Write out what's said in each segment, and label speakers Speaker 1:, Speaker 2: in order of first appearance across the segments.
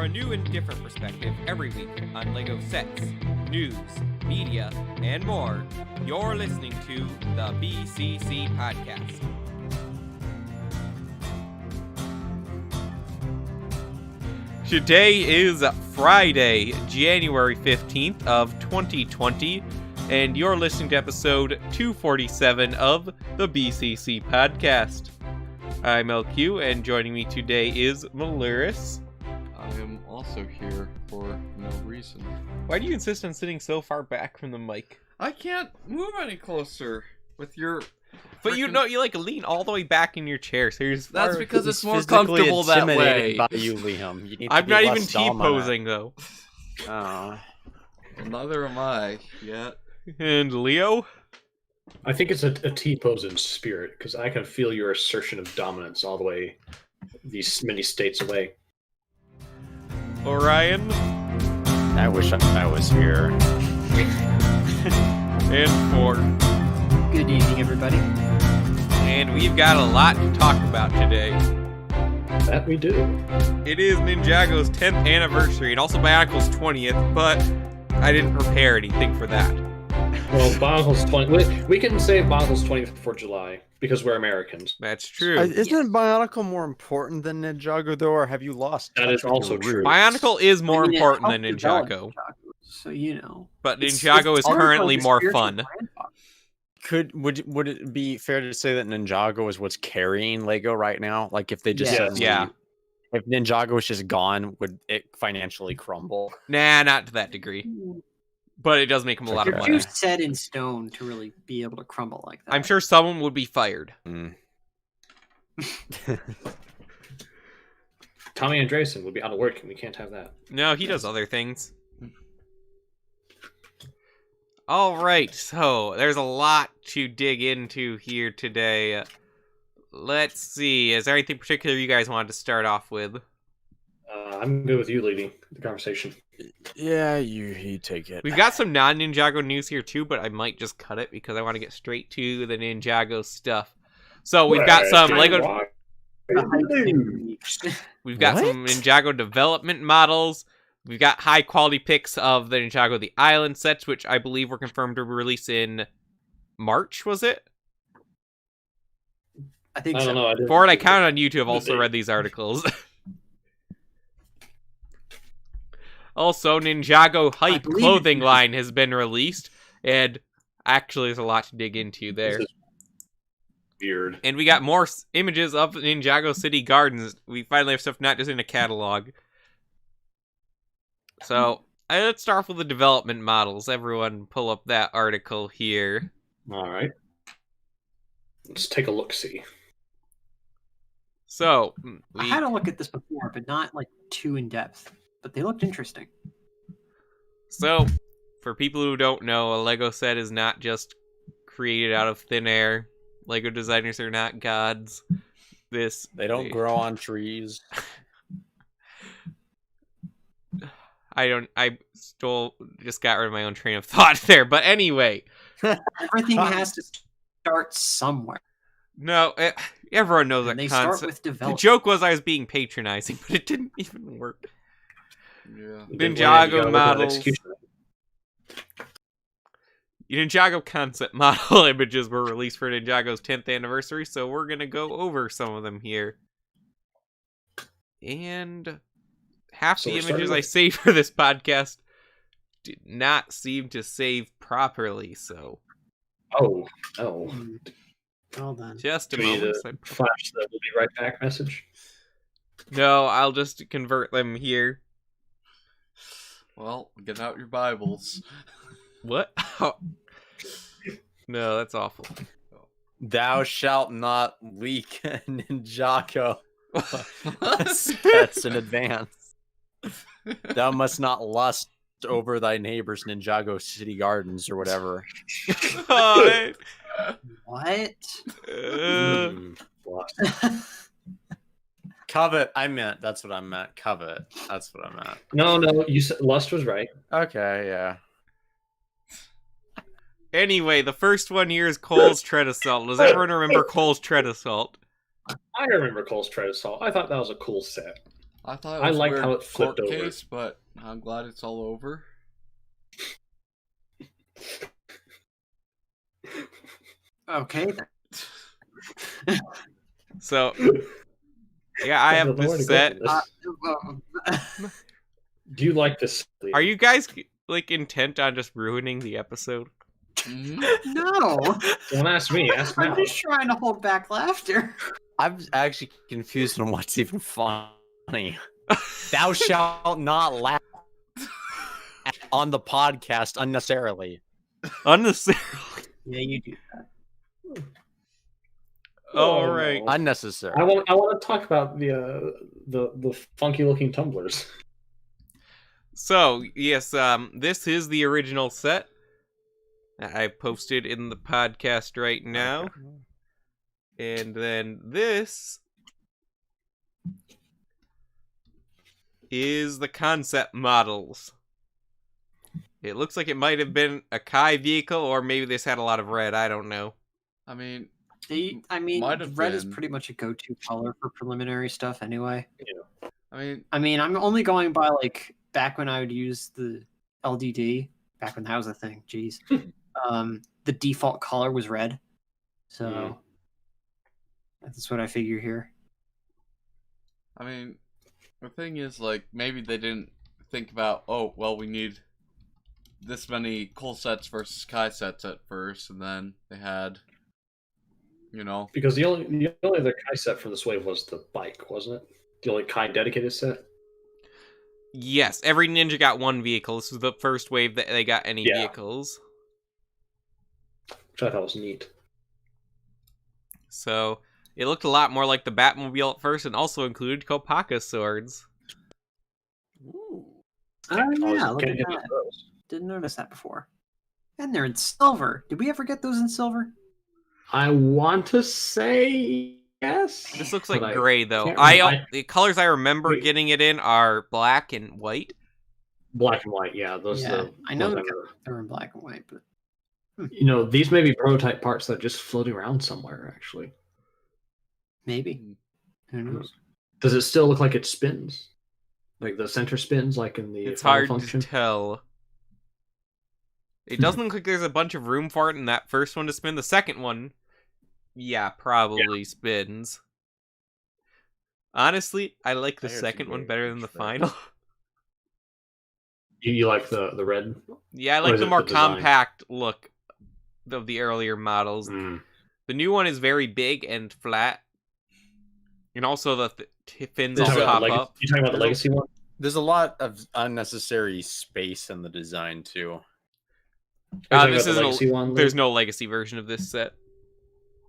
Speaker 1: For a new and different perspective every week on LEGO sets, news, media, and more, you're listening to the BCC Podcast. Today is Friday, January 15th of 2020, and you're listening to episode 247 of the BCC Podcast. I'm LQ, and joining me today is Maluris.
Speaker 2: I am also here for no reason.
Speaker 1: Why do you insist on sitting so far back from the mic?
Speaker 2: I can't move any closer with your...
Speaker 1: But you know, you like lean all the way back in your chair, so you're just
Speaker 2: That's because it's more comfortable that way.
Speaker 3: By you, Liam. You need to
Speaker 1: I'm
Speaker 3: be
Speaker 1: not
Speaker 3: less
Speaker 1: even T-posing, though.
Speaker 3: Oh.
Speaker 2: Well, neither am I yet.
Speaker 1: And Leo?
Speaker 4: I think it's a T-pose in spirit, because I can feel your assertion of dominance all the way these many states away.
Speaker 1: Orion?
Speaker 3: I wish I was here.
Speaker 1: And Ford.
Speaker 5: Good evening, everybody.
Speaker 1: And we've got a lot to talk about today.
Speaker 4: That we do.
Speaker 1: It is Ninjago's 10th anniversary, and also Bionicle's 20th, but I didn't prepare anything for that.
Speaker 4: Well, Bionicle's 20th. We can save Bionicle's 20th for July, because we're Americans.
Speaker 1: That's true.
Speaker 3: Isn't Bionicle more important than Ninjago, though, or have you lost?
Speaker 4: That is also true.
Speaker 1: Bionicle is more
Speaker 5: I mean,
Speaker 1: important than
Speaker 5: it helped
Speaker 1: Ninjago.
Speaker 5: develop Ninjago, so you know.
Speaker 1: But
Speaker 5: It's
Speaker 1: Ninjago is
Speaker 5: almost
Speaker 1: currently
Speaker 5: like a
Speaker 1: more
Speaker 5: spiritual
Speaker 1: fun.
Speaker 5: grandfather.
Speaker 3: Would it be fair to say that Ninjago is what's carrying Lego right now? Like, if they just suddenly-
Speaker 1: Yeah.
Speaker 3: if Ninjago was just gone, would it financially crumble?
Speaker 1: Nah, not to that degree. But it does make him a lot of
Speaker 5: You're
Speaker 1: money.
Speaker 5: too set in stone to really be able to crumble like that.
Speaker 1: I'm sure someone would be fired.
Speaker 3: Mm.
Speaker 4: Tommy Andreessen would be out of work, and we can't have that.
Speaker 1: No, he does other things. Alright, so there's a lot to dig into here today. Let's see, is there anything particular you guys wanted to start off with?
Speaker 4: I'm good with you leading the conversation.
Speaker 3: Yeah, you take it.
Speaker 1: We've got some non-Ninjago news here too, but I might just cut it because I want to get straight to the Ninjago stuff. So we've got some Lego... We've got some Ninjago development models. We've got high-quality pics of the Ninjago The Island sets, which I believe were confirmed to release in March, was it?
Speaker 5: I think
Speaker 4: I
Speaker 5: so.
Speaker 4: don't know. I didn't-
Speaker 1: Ford, I counted on you to have also read these articles. Also, Ninjago Hype
Speaker 5: believe
Speaker 1: clothing
Speaker 5: it.
Speaker 1: line has been released, and actually there's a lot to dig into there.
Speaker 4: This is weird.
Speaker 1: And we got more images of Ninjago City Gardens. We finally have stuff not just in a catalog. So, let's start off with the development models. Everyone pull up that article here.
Speaker 4: All right. Let's take a look-see.
Speaker 1: So,
Speaker 5: I had a look at this before, but not like too in depth. But they looked interesting.
Speaker 1: So, for people who don't know, a Lego set is not just created out of thin air. Lego designers are not gods.
Speaker 3: They don't grow on trees.
Speaker 1: I just got rid of my own train of thought there. But anyway.
Speaker 5: Everything has to start somewhere.
Speaker 1: No, everyone knows that
Speaker 5: And they
Speaker 1: concept.
Speaker 5: start with
Speaker 1: The
Speaker 5: development.
Speaker 1: joke was I was being patronizing, but it didn't even work.
Speaker 2: Yeah.
Speaker 1: Ninjago models. Ninjago concept model images were released for Ninjago's 10th anniversary, so we're going to go over some of them here. And half
Speaker 4: So
Speaker 1: the
Speaker 4: we're starting
Speaker 1: images I
Speaker 4: with-
Speaker 1: saved for this podcast did not seem to save properly, so
Speaker 4: Oh.
Speaker 5: Well done.
Speaker 1: just a
Speaker 4: Do we need
Speaker 1: moment.
Speaker 4: to flash the "we'll be right back" message?
Speaker 1: No, I'll just convert them here.
Speaker 2: Well, get out your Bibles.
Speaker 1: What? No, that's awful.
Speaker 3: Thou shalt not leak Ninjago sets in advance. Thou must not lust over thy neighbor's Ninjago City Gardens or whatever.
Speaker 1: Oh,
Speaker 5: What?
Speaker 4: Lost.
Speaker 3: Covet, that's what I meant. Covet, that's what I meant.
Speaker 4: No, you said Lust was right.
Speaker 3: Okay, yeah.
Speaker 1: Anyway, the first one here is Cole's Tread Assault. Does everyone remember Cole's Tread Assault?
Speaker 4: I remember Cole's Tread Assault. I thought that was a cool set.
Speaker 2: I thought it
Speaker 4: I
Speaker 2: was
Speaker 4: liked
Speaker 2: a weird
Speaker 4: how it flipped
Speaker 2: court
Speaker 4: over.
Speaker 2: case, but I'm glad it's all over.
Speaker 5: Okay. Then.
Speaker 1: So, yeah, I have this set.
Speaker 5: Well,
Speaker 4: Do you like this?
Speaker 1: Are you guys like intent on just ruining the episode?
Speaker 5: no.
Speaker 4: Don't ask me. Ask
Speaker 5: I'm
Speaker 4: now.
Speaker 5: just trying to hold back laughter.
Speaker 3: I'm actually confused on what's even funny. Thou shalt not laugh on the podcast unnecessarily.
Speaker 1: Unnecessarily.
Speaker 5: Yeah, you do that.
Speaker 1: All right.
Speaker 4: no.
Speaker 3: Unnecessary.
Speaker 4: I want to talk about the funky looking tumblers.
Speaker 1: So, yes, this is the original set that I posted in the podcast right now. And then this is the concept models. It looks like it might have been a Kai vehicle, or maybe this had a lot of red. I don't know.
Speaker 2: I mean,
Speaker 5: red
Speaker 2: Might have
Speaker 5: is
Speaker 2: been.
Speaker 5: pretty much a go-to color for preliminary stuff anyway.
Speaker 2: I mean,
Speaker 5: I'm only going by like back when I would use the LDD, back when that was a thing. Jeez. The default color was red. So that's what I figure here.
Speaker 2: I mean, the thing is, like, maybe they didn't think about, oh, well, we need this many coal sets versus Kai sets at first, and then they had, you know.
Speaker 4: Because the only other Kai set for this wave was the bike, wasn't it? The only Kai dedicated set.
Speaker 1: Yes, every ninja got one vehicle. This was the first wave that they got any vehicles.
Speaker 4: Which I thought was neat.
Speaker 1: So, it looked a lot more like the Batmobile at first, and also included Kopaka swords.
Speaker 5: Ooh.
Speaker 4: I
Speaker 5: Oh
Speaker 4: was
Speaker 5: yeah, look at
Speaker 4: getting into
Speaker 5: that.
Speaker 4: those.
Speaker 5: Didn't notice that before. And they're in silver. Did we ever get those in silver?
Speaker 4: I want to say yes.
Speaker 1: This looks
Speaker 4: but
Speaker 1: like
Speaker 4: I
Speaker 1: gray, though.
Speaker 4: can't remember.
Speaker 1: The colors I remember
Speaker 4: Wait.
Speaker 1: getting it in are black and white.
Speaker 4: Black and white, yeah. Those
Speaker 5: Yeah,
Speaker 4: are the
Speaker 5: I know
Speaker 4: ones
Speaker 5: they're in black and white, but
Speaker 4: You know, these may be prototype parts that are just floating around somewhere, actually.
Speaker 5: maybe. Who knows?
Speaker 4: Does it still look like it spins? Like the center spins, like in the
Speaker 1: It's
Speaker 4: final
Speaker 1: hard
Speaker 4: function?
Speaker 1: to tell. It doesn't look like there's a bunch of room for it in that first one to spin. The second one, yeah, probably spins. Honestly, I like the
Speaker 3: I heard
Speaker 1: second
Speaker 3: some
Speaker 1: one
Speaker 3: weird
Speaker 1: better than the
Speaker 3: things
Speaker 1: final.
Speaker 4: You like the red?
Speaker 1: Yeah, I
Speaker 4: Or
Speaker 1: like
Speaker 4: is
Speaker 1: the
Speaker 4: it
Speaker 1: more
Speaker 4: the design?
Speaker 1: compact look of the earlier models.
Speaker 4: Mm.
Speaker 1: The new one is very big and flat. And also the fins
Speaker 4: You're
Speaker 1: all
Speaker 4: talking about
Speaker 1: pop
Speaker 4: the
Speaker 1: up.
Speaker 4: You're talking about the legacy one?
Speaker 3: There's a lot of unnecessary space in the design too.
Speaker 4: Are you talking
Speaker 1: This
Speaker 4: about the
Speaker 1: isn't
Speaker 4: legacy one?
Speaker 1: There's no legacy version of this set.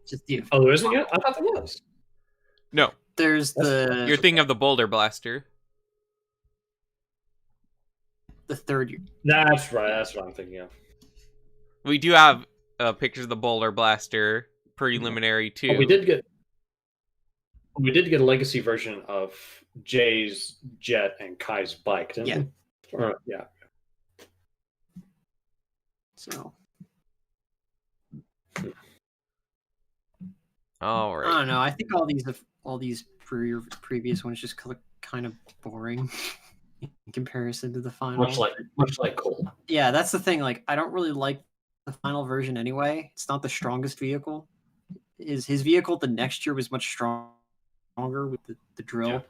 Speaker 5: Just the
Speaker 4: Oh, there isn't yet? I thought there was.
Speaker 1: No,
Speaker 5: there's the
Speaker 1: you're thinking of the Boulder Blaster.
Speaker 5: the third.
Speaker 4: That's right. That's what I'm thinking of.
Speaker 1: We do have pictures of the Boulder Blaster preliminary too.
Speaker 4: Oh, we did get a legacy version of Jay's jet and Kai's bike, didn't
Speaker 5: Yeah.
Speaker 4: we? Or, yeah.
Speaker 5: So
Speaker 1: All
Speaker 5: I
Speaker 1: right.
Speaker 5: don't know. I think all these previous ones just look kind of boring in comparison to the final.
Speaker 4: Much like Cole.
Speaker 5: Yeah, that's the thing. Like, I don't really like the final version anyway. It's not the strongest vehicle. His vehicle the next year was much stronger with the drill,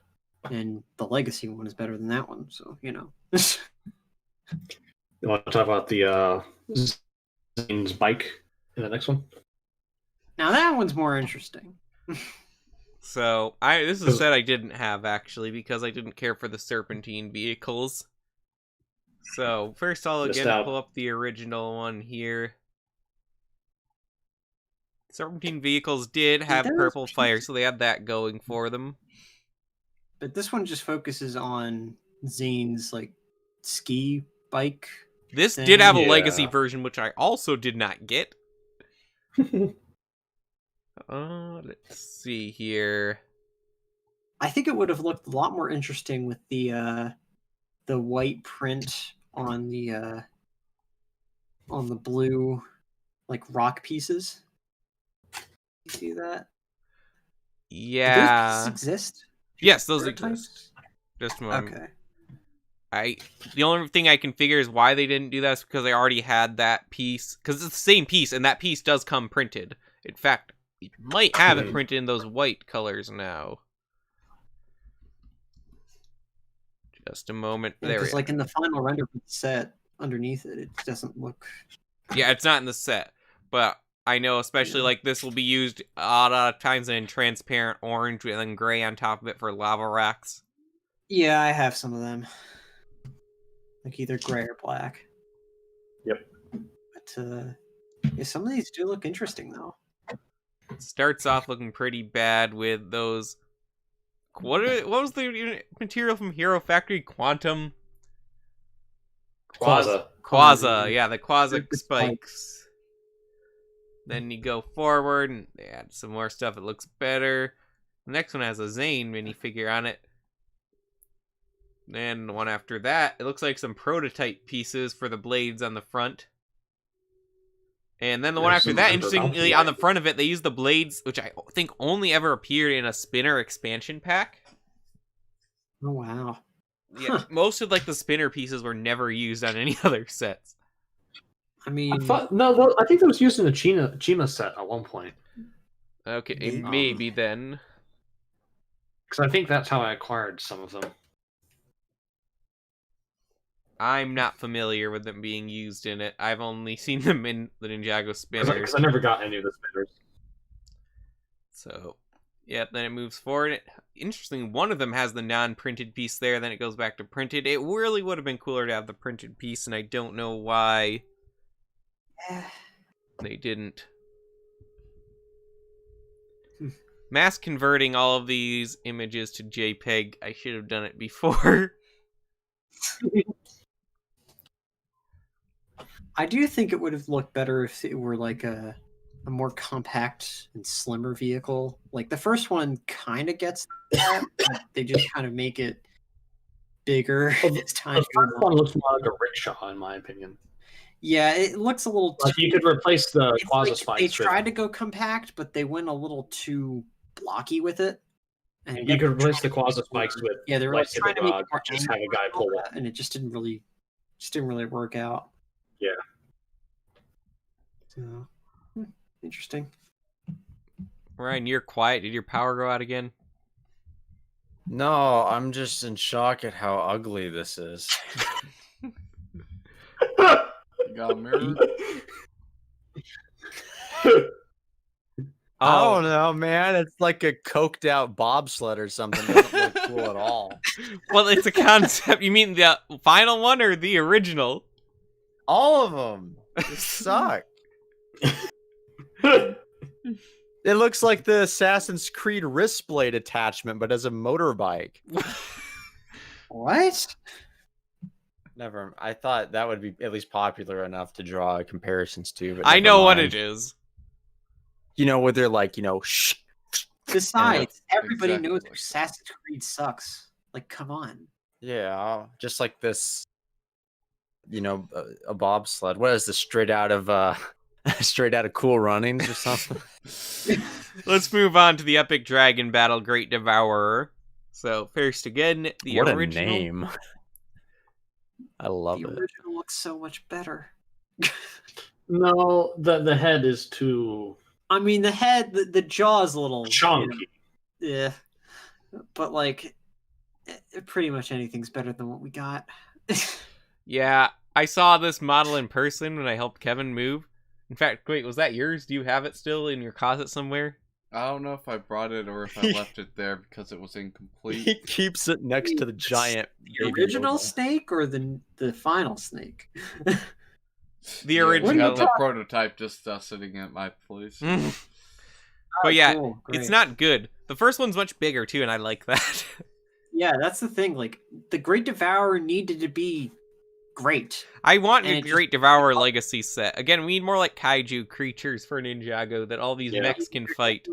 Speaker 5: and the legacy one is better than that one. So
Speaker 4: You want to talk about the Zane's bike in the next one?
Speaker 5: now that one's more interesting.
Speaker 1: So this is a set I didn't have actually because I didn't care for the serpentine vehicles. So first I'll
Speaker 4: Missed
Speaker 1: again
Speaker 4: out.
Speaker 1: pull up the original one here. Serpentine vehicles did have
Speaker 5: Those
Speaker 1: purple
Speaker 5: pieces-
Speaker 1: fire, so they had that going for them.
Speaker 5: But this one just focuses on Zane's like ski bike.
Speaker 1: This
Speaker 5: Thing.
Speaker 1: did have a legacy
Speaker 4: Yeah.
Speaker 1: version, which I also did not get. Let's see here.
Speaker 5: I think it would have looked a lot more interesting with the white print on the blue like rock pieces. You see that? Do those
Speaker 1: Yeah.
Speaker 5: pieces exist?
Speaker 1: Yes, those
Speaker 5: Prototypes?
Speaker 1: exist. Just a moment.
Speaker 5: Okay.
Speaker 1: The only thing I can figure is why they didn't do that is because they already had that piece. Because it's the same piece, and that piece does come printed. In fact, it might have it printed in those white colors now. Just a moment.
Speaker 5: Yeah,
Speaker 1: there we
Speaker 5: because like in the final render set underneath it, it doesn't look.
Speaker 1: Yeah, it's not in the set, but I know especially like this will be used a lot of times in transparent orange and then gray on top of it for lava racks.
Speaker 5: Yeah, I have some of them. Like either gray or black.
Speaker 4: Yep.
Speaker 5: But yeah, some of these do look interesting though.
Speaker 1: It starts off looking pretty bad with those. What was the material from Hero Factory? Quantum. Quaza, yeah, the Quaza spikes. Then you go forward and they add some more stuff. It looks better. The next one has a Zane minifigure on it. And the one after that, it looks like some prototype pieces for the blades on the front. And then the one after that, interestingly, on the front of it, they use the blades, which I think only ever appeared in a Spinner expansion pack.
Speaker 5: Oh wow.
Speaker 1: Yeah, most of like the Spinner pieces were never used on any other sets.
Speaker 5: I mean,
Speaker 4: I think that was used in the Chima set at one point.
Speaker 1: Okay, maybe then.
Speaker 4: Because I think that's how I acquired some of them.
Speaker 1: I'm not familiar with them being used in it. I've only seen them in the Ninjago spinners.
Speaker 4: Because I never got any of the spinners.
Speaker 1: So, yeah, then it moves forward. Interesting, one of them has the non-printed piece there, then it goes back to printed. It really would have been cooler to have the printed piece, and I don't know why they didn't. Mass converting all of these images to JPEG, I should have done it before.
Speaker 5: I do think it would have looked better if it were like a more compact and slimmer vehicle. Like the first one kind of gets that, but they just kind of make it bigger this time.
Speaker 4: The first one looks more like a rickshaw, in my opinion.
Speaker 5: Yeah, it looks a little.
Speaker 4: Like you could replace the Quaza spikes.
Speaker 5: They tried to go compact, but they went a little too blocky with it.
Speaker 4: And you could replace the Quaza spikes with
Speaker 5: they were like trying to make it more
Speaker 4: just have a guy pull it,
Speaker 5: and it just didn't really work out.
Speaker 4: Yeah.
Speaker 5: So, interesting.
Speaker 1: Ryan, you're quiet. Did your power go out again?
Speaker 3: No, I'm just in shock at how ugly this is.
Speaker 2: You got a mirror?
Speaker 3: I don't know, man. It's like a coked out bobsled or something. It doesn't look cool at all.
Speaker 1: Well, it's a concept. You mean the final one or the original?
Speaker 3: All of them. They suck. It looks like the Assassin's Creed wrist blade attachment, but as a motorbike.
Speaker 5: What?
Speaker 3: Never. I thought that would be at least popular enough to draw comparisons to. But
Speaker 1: I know what it is.
Speaker 3: You know, where they're like, shh.
Speaker 5: Besides, everybody knows
Speaker 2: Exactly.
Speaker 5: Assassin's Creed sucks. Like, come on.
Speaker 3: Yeah, just like this. A bobsled. What is this? Straight out of Cool Runnings or something?
Speaker 1: Let's move on to the epic dragon battle, Great Devourer. So first again, the
Speaker 3: what
Speaker 1: original.
Speaker 3: a name! I love
Speaker 5: The
Speaker 3: it.
Speaker 5: original looks so much better.
Speaker 4: No, the head is too.
Speaker 5: I mean, the head, the jaw is a little
Speaker 4: chunky.
Speaker 5: Yeah, but like, pretty much anything's better than what we got.
Speaker 1: Yeah, I saw this model in person when I helped Kevin move. In fact, wait, was that yours? Do you have it still in your closet somewhere?
Speaker 2: I don't know if I brought it or if I left it there because it was incomplete.
Speaker 3: He keeps it next to the giant
Speaker 5: The original snake or the final snake?
Speaker 1: The
Speaker 2: Yeah,
Speaker 1: original.
Speaker 2: we got the prototype just sitting at my place.
Speaker 1: But yeah,
Speaker 5: Cool,
Speaker 1: it's
Speaker 5: great.
Speaker 1: not good. The first one's much bigger too, and I like that.
Speaker 5: Yeah, that's the thing. Like, the Great Devourer needed to be great.
Speaker 1: I want
Speaker 5: And
Speaker 1: a
Speaker 5: it
Speaker 1: Great Devourer Legacy set. Again, we need more like kaiju creatures for Ninjago that all these mechs can fight.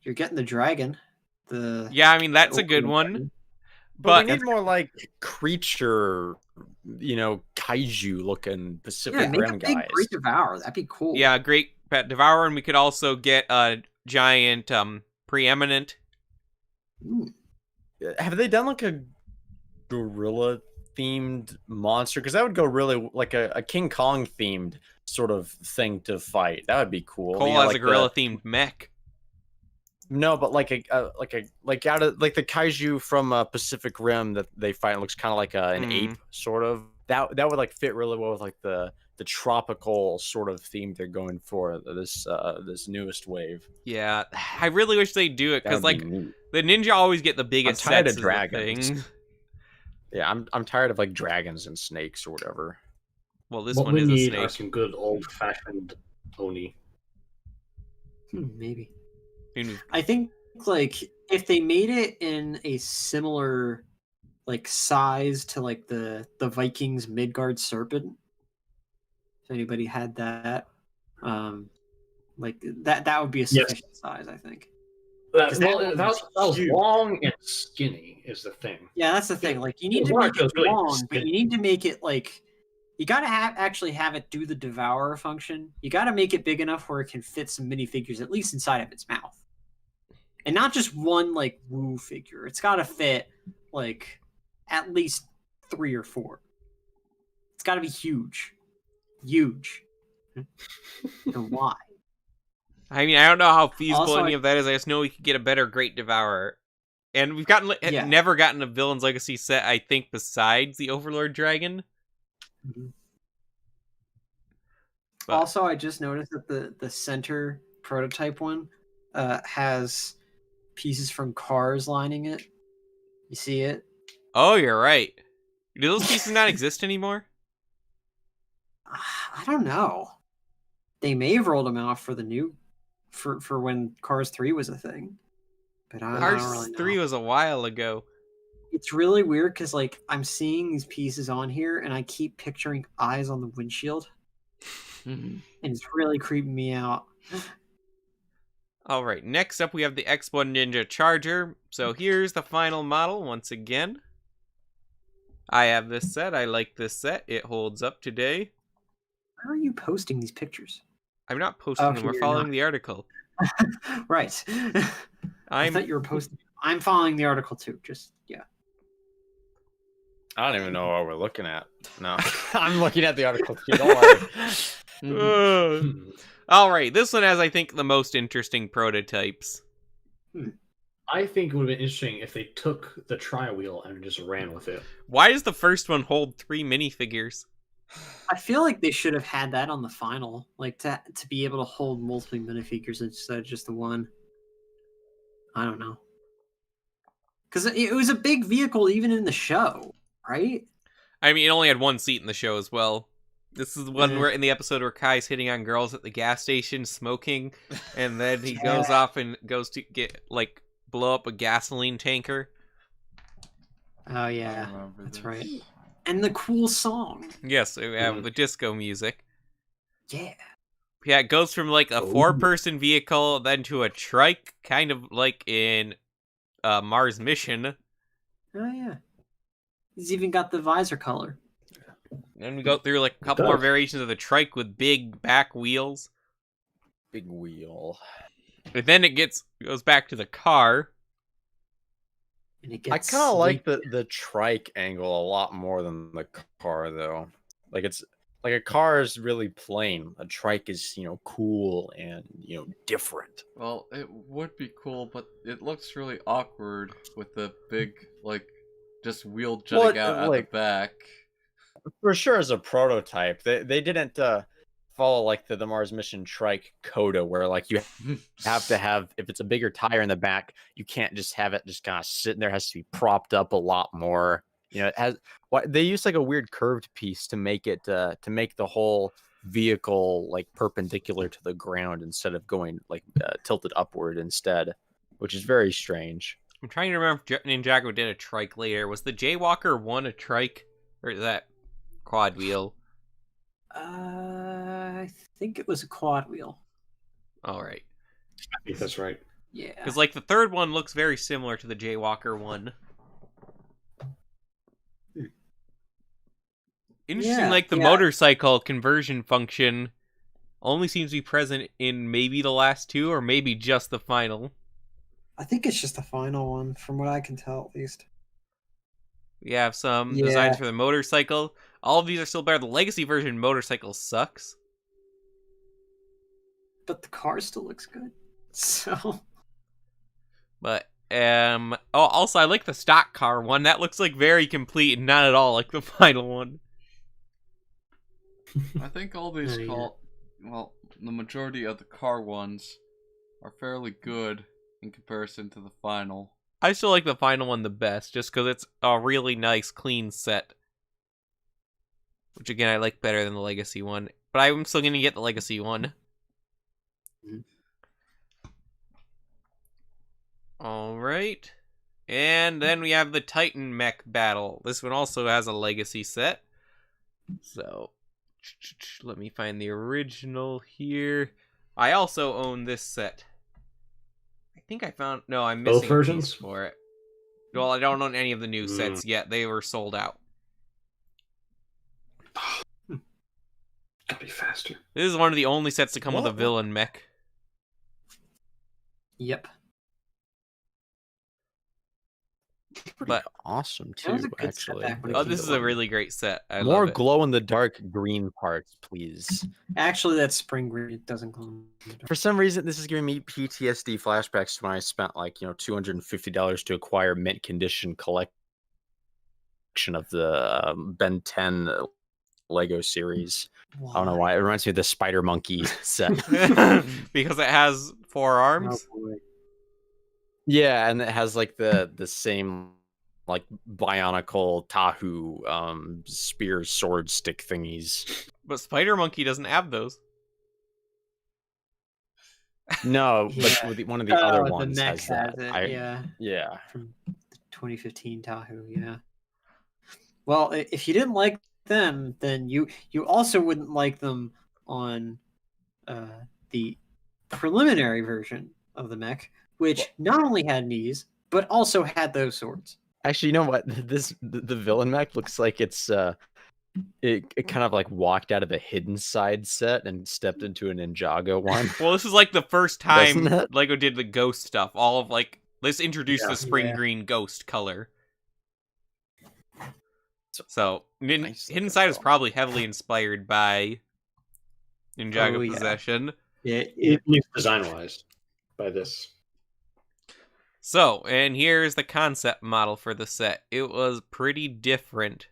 Speaker 5: You're getting the dragon.
Speaker 1: Yeah, I mean, that's a good one.
Speaker 3: But
Speaker 1: But
Speaker 3: we need more like creature, kaiju looking Pacific
Speaker 5: make a
Speaker 3: Rim
Speaker 5: big
Speaker 3: guys.
Speaker 5: Great Devourer. That'd be cool.
Speaker 1: yeah, Great Pet Devourer, and we could also get a giant preeminent.
Speaker 5: Ooh.
Speaker 3: have they done like a gorilla themed monster? Because that would go really like a King Kong themed sort of thing to fight. That would be cool.
Speaker 1: Cole
Speaker 3: You know,
Speaker 1: has
Speaker 3: like
Speaker 1: a gorilla themed mech.
Speaker 3: No, but like out of like the kaiju from Pacific Rim that they fight looks kind of like an ape sort of. That would like fit really well with like the tropical sort of theme they're going for this newest wave.
Speaker 1: Yeah, I really wish they'd do it because like
Speaker 3: neat.
Speaker 1: the ninja always get the biggest
Speaker 3: I'm tired
Speaker 1: sets
Speaker 3: of
Speaker 1: is the
Speaker 3: dragons.
Speaker 1: thing.
Speaker 3: Yeah, I'm tired of like dragons and snakes or whatever.
Speaker 1: Well, this
Speaker 4: What
Speaker 1: one
Speaker 4: we
Speaker 1: is a
Speaker 4: need are
Speaker 1: snake.
Speaker 4: some good old-fashioned Oni.
Speaker 5: Maybe.
Speaker 1: Who-
Speaker 5: I think like if they made it in a similar like size to like the Vikings Midgard serpent, if anybody had that, like that would be a sufficient size, I think.
Speaker 4: That
Speaker 5: 'Cause that
Speaker 4: was
Speaker 5: huge.
Speaker 4: long and skinny is the thing.
Speaker 5: Yeah, that's the thing. Like you need
Speaker 4: It
Speaker 5: to
Speaker 4: was
Speaker 5: make it
Speaker 4: really
Speaker 5: long, but
Speaker 4: skinny.
Speaker 5: you need to make it like you gotta actually have it do the devour function. You gotta make it big enough where it can fit some minifigures at least inside of its mouth. And not just one like woo figure. It's gotta fit like at least 3 or 4. It's gotta be huge. Huge. And why?
Speaker 1: I mean, I don't know how feasible
Speaker 5: Also,
Speaker 1: any of that is. I just know we could get a better Great Devourer. And we've
Speaker 5: Yeah.
Speaker 1: never gotten a Villain's Legacy set, I think, besides the Overlord Dragon.
Speaker 5: Mhm.
Speaker 1: But-
Speaker 5: Also, I just noticed that the center prototype one has pieces from Cars lining it. You see it?
Speaker 1: Oh, you're right. Do those pieces not exist anymore?
Speaker 5: I don't know. They may have rolled them out for the new, for when Cars 3 was a thing, but I
Speaker 1: Cars
Speaker 5: don't really know.
Speaker 1: 3 was a while ago.
Speaker 5: It's really weird because like I'm seeing these pieces on here, and I keep picturing eyes on the windshield, and it's really creeping me out.
Speaker 1: All right, next up we have the X1 Ninja Charger. So here's the final model once again. I have this set. I like this set. It holds up today.
Speaker 5: Where are you posting these pictures?
Speaker 1: I'm not posting
Speaker 5: Okay,
Speaker 1: them. We're
Speaker 5: you're
Speaker 1: following
Speaker 5: not.
Speaker 1: the article.
Speaker 5: Right. I
Speaker 1: I'm
Speaker 5: thought you were posting. I'm following the article too. Just yeah.
Speaker 3: I don't even know what we're looking at. No, I'm looking at the article too. Don't worry.
Speaker 1: All right, this one has, I think, the most interesting prototypes.
Speaker 4: I think it would have been interesting if they took the tri-wheel and just ran with it.
Speaker 1: Why does the first one hold 3 minifigures?
Speaker 5: I feel like they should have had that on the final, like to be able to hold multiple minifigures instead of just the one. I don't know, because it was a big vehicle even in the show, right?
Speaker 1: I mean, it only had 1 seat in the show as well. This is the one
Speaker 5: Yeah.
Speaker 1: where in the episode where Kai's hitting on girls at the gas station smoking, and then he
Speaker 5: Yeah.
Speaker 1: goes off and goes to get like blow up a gasoline tanker.
Speaker 5: Oh
Speaker 2: I
Speaker 5: yeah,
Speaker 2: remember
Speaker 5: that's
Speaker 2: this.
Speaker 5: right. And the cool song,
Speaker 1: Yes, we have the disco music.
Speaker 5: yeah.
Speaker 1: Yeah, it goes from like a
Speaker 4: Oh.
Speaker 1: 4-person vehicle then to a trike, kind of like in Mars Mission.
Speaker 5: Oh yeah. He's even got the visor color.
Speaker 1: And we go through like a couple more
Speaker 4: does.
Speaker 1: variations of the trike with big back wheels.
Speaker 3: Big wheel.
Speaker 1: And then it goes back to the car.
Speaker 5: And it
Speaker 3: I
Speaker 5: gets
Speaker 3: kind of like
Speaker 5: sleek.
Speaker 3: the trike angle a lot more than the car, though. Like it's like a car is really plain. A trike is, cool and different.
Speaker 2: Well, it would be cool, but it looks really awkward with the big, like, just wheel jutting
Speaker 3: Well,
Speaker 2: out at
Speaker 3: like-
Speaker 2: the back.
Speaker 3: For sure, as a prototype, they didn't follow like the Mars mission trike coda, where like you have to have, if it's a bigger tire in the back, you can't just have it just kind of sitting there. It has to be propped up a lot more. It has. They use like a weird curved piece to make it to make the whole vehicle like perpendicular to the ground instead of going like tilted upward instead, which is very strange.
Speaker 1: I'm trying to remember if Ninjago did a trike later. Was the Jaywalker 1 a trike? Or is that quad wheel?
Speaker 5: I think it was a quad wheel.
Speaker 1: Alright.
Speaker 4: I think that's right.
Speaker 5: Yeah.
Speaker 1: Because like the third one looks very similar to the Jaywalker 1. Interesting,
Speaker 5: Yeah,
Speaker 1: like the
Speaker 5: yeah.
Speaker 1: motorcycle conversion function only seems to be present in maybe the last 2 or maybe just the final.
Speaker 5: I think it's just the final one, from what I can tell, at least.
Speaker 1: We have some
Speaker 5: Yeah.
Speaker 1: designs for the motorcycle. All of these are still better. The legacy version motorcycle sucks.
Speaker 5: But the car still looks good. So
Speaker 1: But also I like the stock car one. That looks like very complete and not at all like the final one.
Speaker 2: I think all these
Speaker 5: Yeah.
Speaker 2: well, the majority of the car ones are fairly good in comparison to the final.
Speaker 1: I still like the final one the best, just because it's a really nice, clean set. Which again, I like better than the legacy one. But I'm still gonna get the legacy one.
Speaker 5: Mhm.
Speaker 1: Alright. And then we have the Titan Mech Battle. This one also has a legacy set. So, let me find the original here. I also own this set. I think I found... No, I'm missing
Speaker 4: Both versions?
Speaker 1: a piece for it. Well, I don't own any of the new sets yet. They were sold out.
Speaker 4: Gotta be faster.
Speaker 1: This is one of the only sets to come with a
Speaker 3: What?
Speaker 1: villain mech.
Speaker 5: yep.
Speaker 3: Pretty
Speaker 1: But-
Speaker 3: awesome
Speaker 5: That was
Speaker 3: too,
Speaker 5: a good
Speaker 3: actually.
Speaker 5: setback when it
Speaker 1: Oh,
Speaker 5: came
Speaker 1: this
Speaker 5: to
Speaker 1: is a
Speaker 5: one.
Speaker 1: really great set. I
Speaker 3: More
Speaker 1: love it.
Speaker 3: glow in the dark green parts, please.
Speaker 5: Actually, that's spring green. It doesn't glow.
Speaker 3: For some reason, this is giving me PTSD flashbacks to when I spent like $250 to acquire mint condition collection of the Ben 10 Lego series. I don't know why. It reminds me of the Spider Monkey set.
Speaker 1: Because it has 4 arms.
Speaker 5: Oh, boy.
Speaker 3: Yeah, and it has like the same like bionicle Tahu spear sword stick thingies.
Speaker 1: But Spider Monkey doesn't have those.
Speaker 3: No,
Speaker 5: Yeah.
Speaker 3: but one of the other
Speaker 5: Oh,
Speaker 3: ones
Speaker 5: the Mech
Speaker 3: has that.
Speaker 5: it. Yeah.
Speaker 3: Yeah.
Speaker 5: From the 2015 Tahoe, yeah. Well, if you didn't like them, then you also wouldn't like them on the preliminary version of the mech, which not only had knees but also had those swords.
Speaker 3: Actually, you know what? The villain mech looks like it's it kind of like walked out of a Hidden Side set and stepped into a Ninjago one.
Speaker 1: Well, this is like the first time
Speaker 3: Doesn't it?
Speaker 1: Lego did the ghost stuff. All of like, let's introduce
Speaker 4: Yeah.
Speaker 1: the spring
Speaker 5: Yeah.
Speaker 1: green ghost color. So,
Speaker 3: Nice
Speaker 1: Hidden
Speaker 3: looking
Speaker 1: Side is
Speaker 3: film.
Speaker 1: probably heavily inspired by Ninjago
Speaker 5: Oh, yeah.
Speaker 1: Possession.
Speaker 5: Yeah,
Speaker 4: At least design-wise, by this.
Speaker 1: So, and here's the concept model for the set. It was pretty different.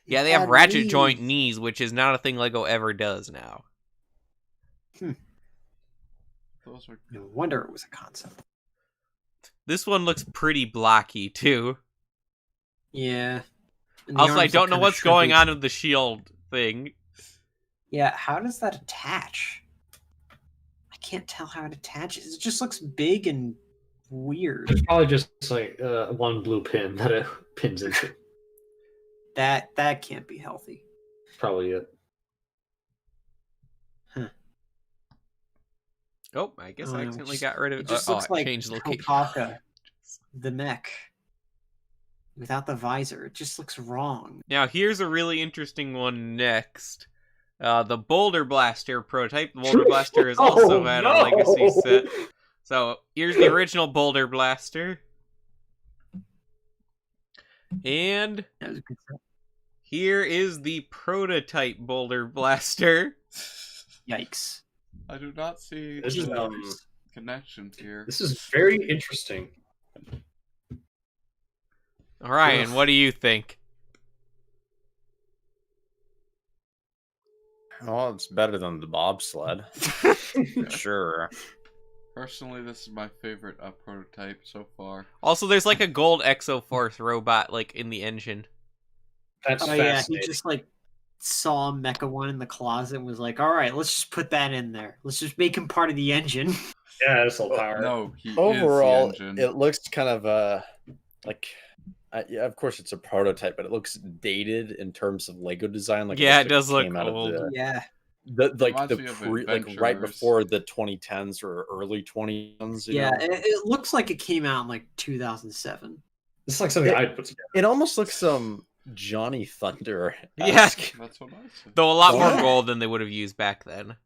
Speaker 1: Yeah, they have ratchet joint knees, which is not a thing Lego ever does now.
Speaker 2: Those are
Speaker 5: No wonder it was a concept.
Speaker 1: This one looks pretty blocky, too.
Speaker 5: Yeah. And the
Speaker 1: Also, I
Speaker 5: arms
Speaker 1: don't
Speaker 5: look
Speaker 1: know
Speaker 5: kinda
Speaker 1: what's going
Speaker 5: shriveled.
Speaker 1: on with the shield thing.
Speaker 5: Yeah, how does that attach? I can't tell how it attaches. It just looks big and weird.
Speaker 4: There's probably just like one blue pin that it pins into.
Speaker 5: That can't be healthy.
Speaker 4: Probably it.
Speaker 1: Oh, I guess
Speaker 5: Oh,
Speaker 1: I
Speaker 5: no,
Speaker 1: accidentally
Speaker 5: just-
Speaker 1: got rid of
Speaker 5: It just
Speaker 1: oh,
Speaker 5: looks
Speaker 1: I
Speaker 5: like
Speaker 1: changed the location.
Speaker 5: Kopaka, the mech, without the visor. It just looks wrong.
Speaker 1: Now, here's a really interesting one next. The Boulder Blaster prototype. The Boulder Blaster has also
Speaker 4: Oh,
Speaker 1: had
Speaker 4: no!
Speaker 1: a legacy set. So, here's the original Boulder Blaster. And
Speaker 5: That was a good set.
Speaker 1: here is the prototype Boulder Blaster.
Speaker 5: Yikes.
Speaker 2: I do not see
Speaker 4: This is
Speaker 2: the connections here.
Speaker 4: this is very interesting.
Speaker 1: Ryan, what do you think?
Speaker 3: Well, it's better than the bobsled. Sure.
Speaker 2: Personally, this is my favorite prototype so far.
Speaker 1: Also, there's like a gold Exoforce robot like in the engine.
Speaker 4: That's
Speaker 5: Oh yeah, he
Speaker 4: fascinating.
Speaker 5: just like saw Mecha One in the closet and was like, "All right, let's just put that in there. Let's just make him part of the engine."
Speaker 4: Yeah, this will power.
Speaker 2: No, he
Speaker 3: Overall,
Speaker 2: is the engine.
Speaker 3: it looks kind of like yeah, of course it's a prototype, but it looks dated in terms of Lego design. Like
Speaker 1: Yeah,
Speaker 3: looks
Speaker 1: it does look
Speaker 3: came out of
Speaker 1: old.
Speaker 5: Yeah.
Speaker 2: Reminds me of
Speaker 3: like right
Speaker 2: Adventures.
Speaker 3: before the 2010s or early 2010s. You
Speaker 5: Yeah,
Speaker 3: know?
Speaker 5: it looks like it came out in like 2007.
Speaker 4: This is like something I'd put together.
Speaker 3: It almost looks Johnny Thunder.
Speaker 1: Yeah.
Speaker 2: That's what I said.
Speaker 1: Though a lot more
Speaker 3: Yeah.
Speaker 1: gold than they would have used back then.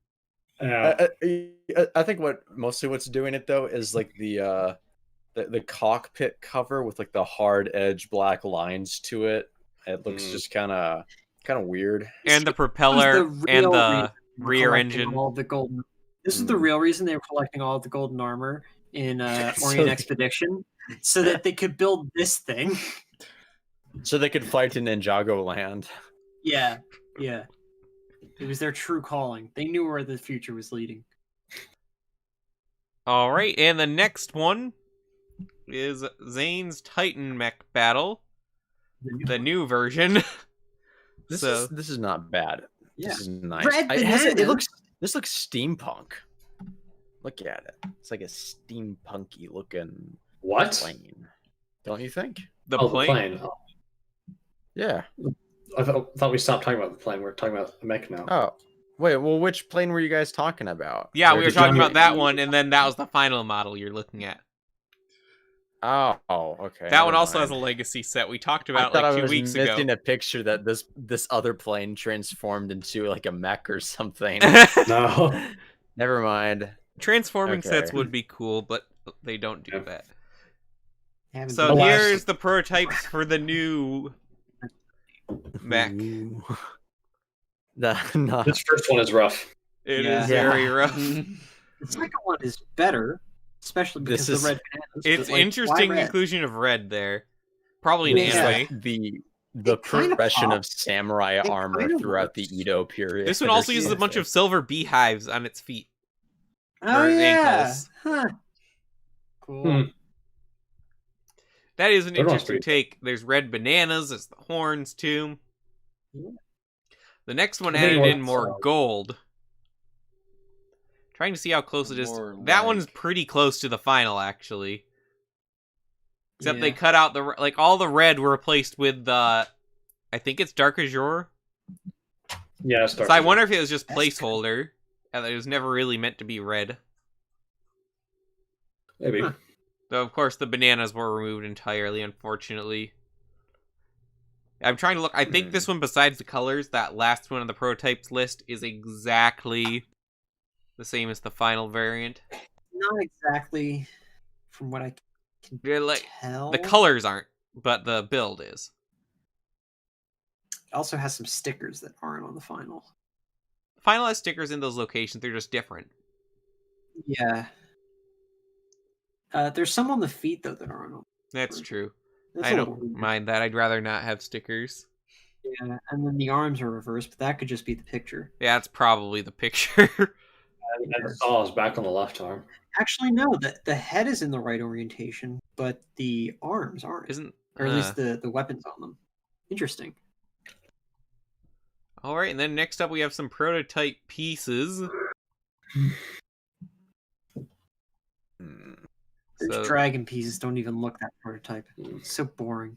Speaker 3: I think what's doing it though is like the cockpit cover with like the hard edge black lines to it. It looks just kind of weird.
Speaker 1: And the propeller and the rear engine.
Speaker 5: All the golden. This is the real reason they were collecting all of the golden armor in Orient Expedition, so that they could build this thing.
Speaker 3: So they could fight in Ninjago land.
Speaker 5: Yeah. It was their true calling. They knew where the future was leading.
Speaker 1: All right, and the next one is Zane's Titan Mech Battle, the new version.
Speaker 3: This is not bad.
Speaker 5: Yeah.
Speaker 3: This is nice. This looks steampunk. Look at it. It's like a steampunky looking plane. Don't you think?
Speaker 1: The
Speaker 4: The
Speaker 1: plane.
Speaker 4: plane.
Speaker 3: Yeah.
Speaker 4: I thought we stopped talking about the plane. We're talking about the mech now.
Speaker 3: Oh, wait. Well, which plane were you guys talking about?
Speaker 1: Yeah,
Speaker 4: Or
Speaker 1: we were
Speaker 4: did
Speaker 1: talking
Speaker 4: you-
Speaker 1: about that one, and then that was the final model you're looking at.
Speaker 3: Oh, okay.
Speaker 1: That one also has a legacy set. We talked about
Speaker 3: I thought
Speaker 1: like
Speaker 3: I
Speaker 1: 2
Speaker 3: was
Speaker 1: weeks
Speaker 3: missing
Speaker 1: ago.
Speaker 3: a picture that this other plane transformed into like a mech or something.
Speaker 4: No.
Speaker 3: Never mind.
Speaker 1: Transforming
Speaker 3: Okay.
Speaker 1: sets would be cool, but they don't do
Speaker 4: Yeah.
Speaker 1: that.
Speaker 5: Haven't
Speaker 1: So
Speaker 5: done-
Speaker 4: Alas.
Speaker 1: here's the prototypes for the new mech.
Speaker 3: Ooh. No.
Speaker 4: This first one is rough.
Speaker 1: It
Speaker 5: Yeah.
Speaker 1: is very rough.
Speaker 5: the second one is better, especially because
Speaker 3: This
Speaker 5: of the
Speaker 3: is-
Speaker 5: red bananas.
Speaker 1: It's
Speaker 5: but, like,
Speaker 1: interesting
Speaker 5: why red?
Speaker 1: inclusion of red there. Probably an
Speaker 5: Yeah.
Speaker 3: It's
Speaker 1: anime.
Speaker 3: like the
Speaker 5: It kinda
Speaker 3: progression of
Speaker 5: pops.
Speaker 3: samurai
Speaker 5: It
Speaker 3: armor
Speaker 5: kinda
Speaker 3: throughout the
Speaker 5: works.
Speaker 3: Edo period.
Speaker 1: This one also uses a bunch of silver beehives on its feet.
Speaker 5: Oh
Speaker 1: or
Speaker 5: yeah.
Speaker 1: ankles.
Speaker 5: Huh. Cool.
Speaker 4: Hmm.
Speaker 1: That is an
Speaker 4: Third one's
Speaker 1: interesting
Speaker 4: pretty
Speaker 1: take. There's red bananas. There's the horns too.
Speaker 5: Yeah.
Speaker 1: The next one
Speaker 4: I think
Speaker 1: added
Speaker 4: it
Speaker 1: in
Speaker 4: was,
Speaker 1: more gold. Trying to see how close it is.
Speaker 2: More
Speaker 1: That one's
Speaker 2: like-
Speaker 1: pretty close to the final, actually. Except they
Speaker 5: Yeah.
Speaker 1: cut out like all the red were replaced with the. I think it's dark azure.
Speaker 4: Yeah, it's
Speaker 1: So
Speaker 4: dark.
Speaker 1: I wonder if it was just
Speaker 5: That's
Speaker 1: placeholder, and it was never really meant to be red.
Speaker 4: Maybe.
Speaker 5: Huh.
Speaker 1: Though of course the bananas were removed entirely, unfortunately. I'm trying to look. I think this one, besides the colors, that last one on the prototypes list is exactly the same as the final variant.
Speaker 5: Not exactly from what I can
Speaker 1: They're like
Speaker 5: tell.
Speaker 1: the colors aren't, but the build is.
Speaker 5: It also has some stickers that aren't on the final.
Speaker 1: Final has stickers in those locations. They're just different.
Speaker 5: Yeah. There's some on the feet though that aren't on.
Speaker 1: That's true.
Speaker 5: That's
Speaker 1: I
Speaker 5: a
Speaker 1: don't
Speaker 5: little weird.
Speaker 1: mind that. I'd rather not have stickers.
Speaker 5: Yeah, and then the arms are reversed, but that could just be the picture.
Speaker 1: Yeah, that's probably the picture.
Speaker 4: And Saw is back on the left arm.
Speaker 5: Actually, no. The head is in the right orientation, but the arms aren't.
Speaker 1: Isn't
Speaker 5: Or at least the weapons on them. Interesting.
Speaker 1: all right? And then next up, we have some prototype pieces.
Speaker 5: Those
Speaker 1: So,
Speaker 5: dragon pieces don't even look that prototype. It's so boring.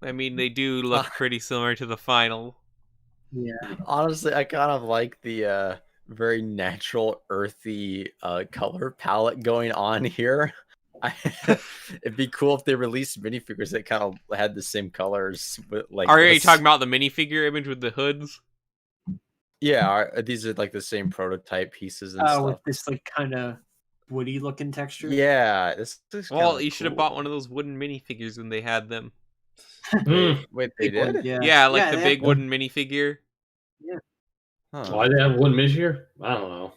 Speaker 1: I mean, they do look pretty similar to the final.
Speaker 5: Yeah.
Speaker 3: Honestly, I kind of like the very natural, earthy color palette going on here. It'd be cool if they released minifigures that kind of had the same colors. But like,
Speaker 1: Are you
Speaker 3: this.
Speaker 1: talking about the minifigure image with the hoods?
Speaker 3: Yeah, these are like the same prototype pieces and
Speaker 5: Oh,
Speaker 3: stuff.
Speaker 5: with this like kind of woody looking texture.
Speaker 3: Yeah, this is
Speaker 1: Well,
Speaker 3: kinda
Speaker 1: you should have
Speaker 3: cool.
Speaker 1: bought one of those wooden minifigures when they had them.
Speaker 3: Wait, they
Speaker 5: Big one,
Speaker 3: did?
Speaker 5: Yeah.
Speaker 1: Yeah, like
Speaker 5: Yeah,
Speaker 1: the
Speaker 5: they
Speaker 1: big
Speaker 5: have-
Speaker 1: wooden minifigure.
Speaker 3: Huh.
Speaker 4: Why they have one mid here? I don't know.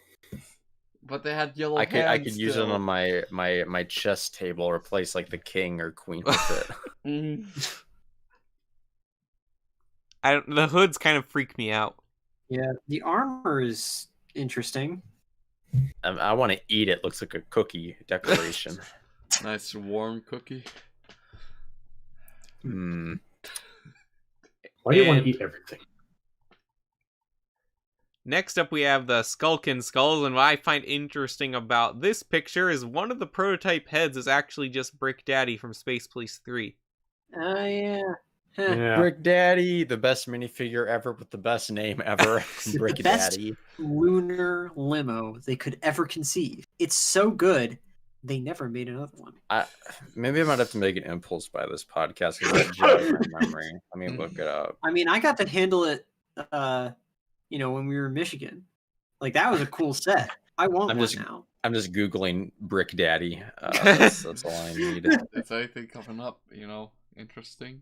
Speaker 2: But they had yellow
Speaker 3: I could
Speaker 2: hands
Speaker 3: use it
Speaker 2: still.
Speaker 3: on my chess table, replace like the king or queen with it.
Speaker 2: Mhm.
Speaker 1: The hoods kind of freak me out.
Speaker 5: Yeah. The armor is interesting.
Speaker 3: I want to eat it. Looks like a cookie decoration.
Speaker 2: Nice warm cookie.
Speaker 3: Hmm.
Speaker 4: Why do you want
Speaker 1: And-
Speaker 4: to eat everything?
Speaker 1: Next up, we have the Skulkin Skulls, and what I find interesting about this picture is one of the prototype heads is actually just Brick Daddy from Space Police 3.
Speaker 5: Oh yeah. Huh.
Speaker 4: Yeah.
Speaker 3: Brick Daddy, the best minifigure ever with the best name ever. Brick
Speaker 5: The best-
Speaker 3: Daddy.
Speaker 5: Lunar limo they could ever conceive. It's so good, they never made another one.
Speaker 3: Maybe I might have to make an impulse by this podcast because that jogged my memory. Let me look it up.
Speaker 5: I mean, I got to handle it when we were in Michigan. Like that was a cool set. I want
Speaker 3: I'm
Speaker 5: one
Speaker 3: just-
Speaker 5: now.
Speaker 3: I'm just googling Brick Daddy. That's all I need.
Speaker 2: Is anything coming up? Interesting.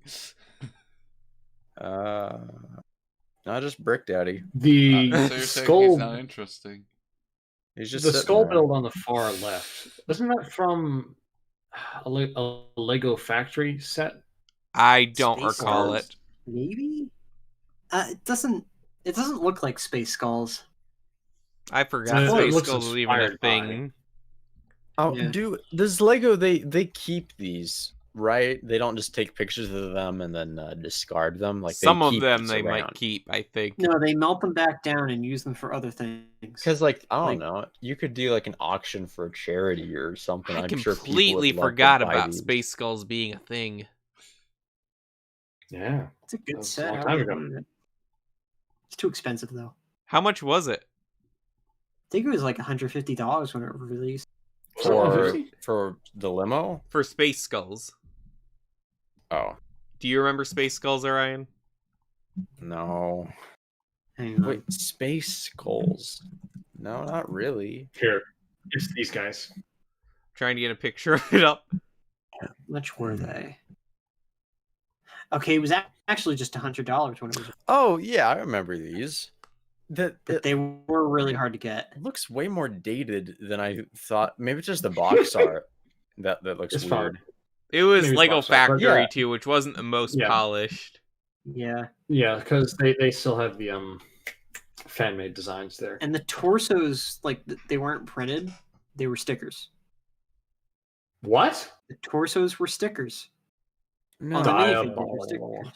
Speaker 3: Not just Brick Daddy.
Speaker 4: The
Speaker 2: So you're saying
Speaker 4: skull,
Speaker 2: he's not interesting?
Speaker 3: He's just
Speaker 4: the
Speaker 3: sitting
Speaker 4: skull
Speaker 3: there.
Speaker 4: build on the far left. Isn't that from a Lego factory set?
Speaker 1: I don't
Speaker 5: Space
Speaker 1: recall
Speaker 5: Skulls?
Speaker 1: it.
Speaker 5: Maybe. It doesn't look like Space Skulls.
Speaker 1: I forgot
Speaker 4: It
Speaker 1: Space
Speaker 4: looks
Speaker 1: Skulls was even a
Speaker 4: inspired by-
Speaker 1: thing.
Speaker 3: Oh,
Speaker 5: Yeah.
Speaker 3: dude, this Lego they keep these, right? They don't just take pictures of them and then discard them. Like
Speaker 1: Some
Speaker 3: they
Speaker 1: of
Speaker 3: keep
Speaker 1: them
Speaker 3: these
Speaker 1: they might
Speaker 3: around.
Speaker 1: keep, I think.
Speaker 5: No, they melt them back down and use them for other things.
Speaker 3: Because, like, I don't
Speaker 5: Like-
Speaker 3: know, you could do like an auction for a charity or something.
Speaker 1: I
Speaker 3: I'm sure people
Speaker 1: completely
Speaker 3: would love to
Speaker 1: forgot
Speaker 3: buy
Speaker 1: about
Speaker 3: these.
Speaker 1: Space Skulls being a thing.
Speaker 4: Yeah.
Speaker 5: It's a good
Speaker 4: That was a
Speaker 5: set.
Speaker 4: long
Speaker 5: I
Speaker 4: time
Speaker 5: really
Speaker 4: ago.
Speaker 5: wanted it. It's too expensive though.
Speaker 1: How much was it?
Speaker 5: I think it was like $150 when it was released.
Speaker 3: for the limo.
Speaker 1: For Space Skulls.
Speaker 3: Oh
Speaker 1: Do you remember Space Skulls, Orion?
Speaker 3: no!
Speaker 5: Hang on.
Speaker 3: Wait, Space Skulls? No, not really.
Speaker 4: Here, it's these guys.
Speaker 1: Trying to get a picture of it up.
Speaker 5: How much were they? Okay, it was actually just $100 when it was.
Speaker 3: Oh yeah, I remember these. That
Speaker 5: But
Speaker 3: it
Speaker 5: they were really hard to get.
Speaker 3: looks way more dated than I thought. Maybe it's just the box art that looks
Speaker 4: It's
Speaker 3: weird.
Speaker 4: fine.
Speaker 1: It was
Speaker 4: Maybe it's
Speaker 1: Lego
Speaker 4: box art, but
Speaker 1: Factory
Speaker 3: yeah.
Speaker 1: too, which wasn't the most
Speaker 4: Yeah.
Speaker 1: polished.
Speaker 5: Yeah,
Speaker 4: Yeah, because they still have the fan made designs there.
Speaker 5: and the torsos, like they weren't printed; they were stickers.
Speaker 4: What?
Speaker 5: The torsos were stickers.
Speaker 3: No,
Speaker 5: On the minifigure, they
Speaker 4: Diabolical.
Speaker 5: were stickers.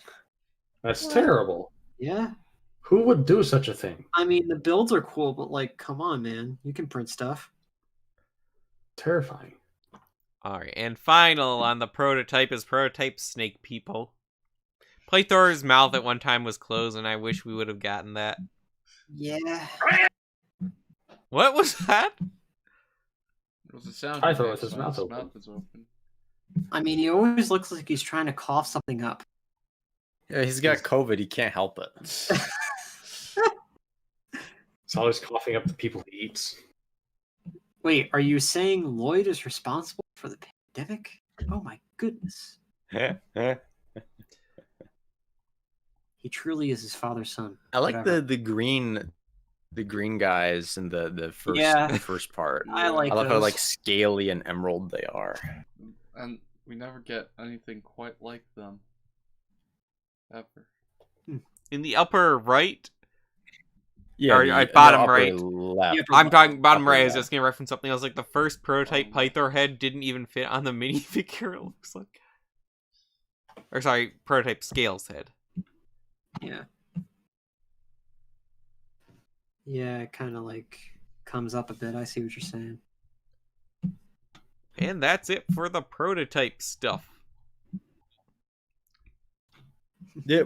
Speaker 4: That's
Speaker 5: What?
Speaker 4: terrible.
Speaker 5: Yeah,
Speaker 4: Who would do such a thing?
Speaker 5: I mean the builds are cool, but like, come on, man, you can print stuff.
Speaker 4: Terrifying.
Speaker 1: Alright, and final on the prototype is Prototype Snake People. Playthor's mouth at one time was closed, and I wish we would have gotten that.
Speaker 5: Yeah,
Speaker 1: What was that?
Speaker 2: What was the sound?
Speaker 4: I
Speaker 2: he
Speaker 4: thought it
Speaker 2: makes
Speaker 4: was his
Speaker 2: when
Speaker 4: mouth open.
Speaker 2: mouth is open.
Speaker 5: I mean he always looks like he's trying to cough something up.
Speaker 3: Yeah, he's got COVID. He can't help it.
Speaker 4: It's always coughing up the people he eats.
Speaker 5: Wait, are you saying Lloyd is responsible for the pandemic? Oh my goodness.
Speaker 3: I
Speaker 5: He truly is his father's son.
Speaker 3: like
Speaker 5: Whatever.
Speaker 3: the green guys in the first
Speaker 5: Yeah.
Speaker 3: the first part.
Speaker 5: I like
Speaker 3: I love how
Speaker 5: those.
Speaker 3: like scaly and emerald they are.
Speaker 2: And we never get anything quite like them. Ever.
Speaker 1: In the upper right?
Speaker 3: Yeah,
Speaker 1: Or,
Speaker 3: the
Speaker 1: bottom
Speaker 3: upper
Speaker 1: right.
Speaker 3: left.
Speaker 5: Yeah,
Speaker 1: I'm talking bottom
Speaker 3: Upper
Speaker 1: right. I was
Speaker 3: left.
Speaker 1: just gonna reference something else. Like the first prototype Pythor head didn't even fit on the minifigure. It looks like, or sorry, prototype Scales head.
Speaker 5: Yeah. Yeah, it kind of like comes up a bit. I see what you're saying.
Speaker 1: And that's it for the prototype stuff.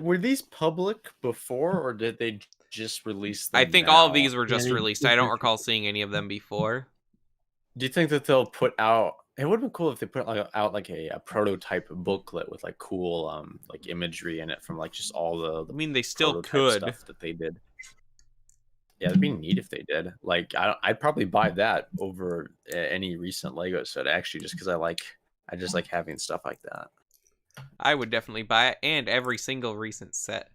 Speaker 3: Were these public before, or did they just release them
Speaker 1: I think all of
Speaker 3: now?
Speaker 1: these were just
Speaker 5: they-
Speaker 1: released.
Speaker 5: they
Speaker 1: I don't
Speaker 5: did.
Speaker 1: recall seeing any of them before.
Speaker 3: Do you think that they'll put out? It would have been cool if they put out like a prototype booklet with like cool like imagery in it from like just all
Speaker 1: I
Speaker 3: the
Speaker 1: mean, they still
Speaker 3: prototype
Speaker 1: could.
Speaker 3: stuff that they did. Yeah, it'd be neat if they did. Like, I'd probably buy that over any recent Lego set actually, just because I just like having stuff like that.
Speaker 1: I would definitely buy it, and every single recent set.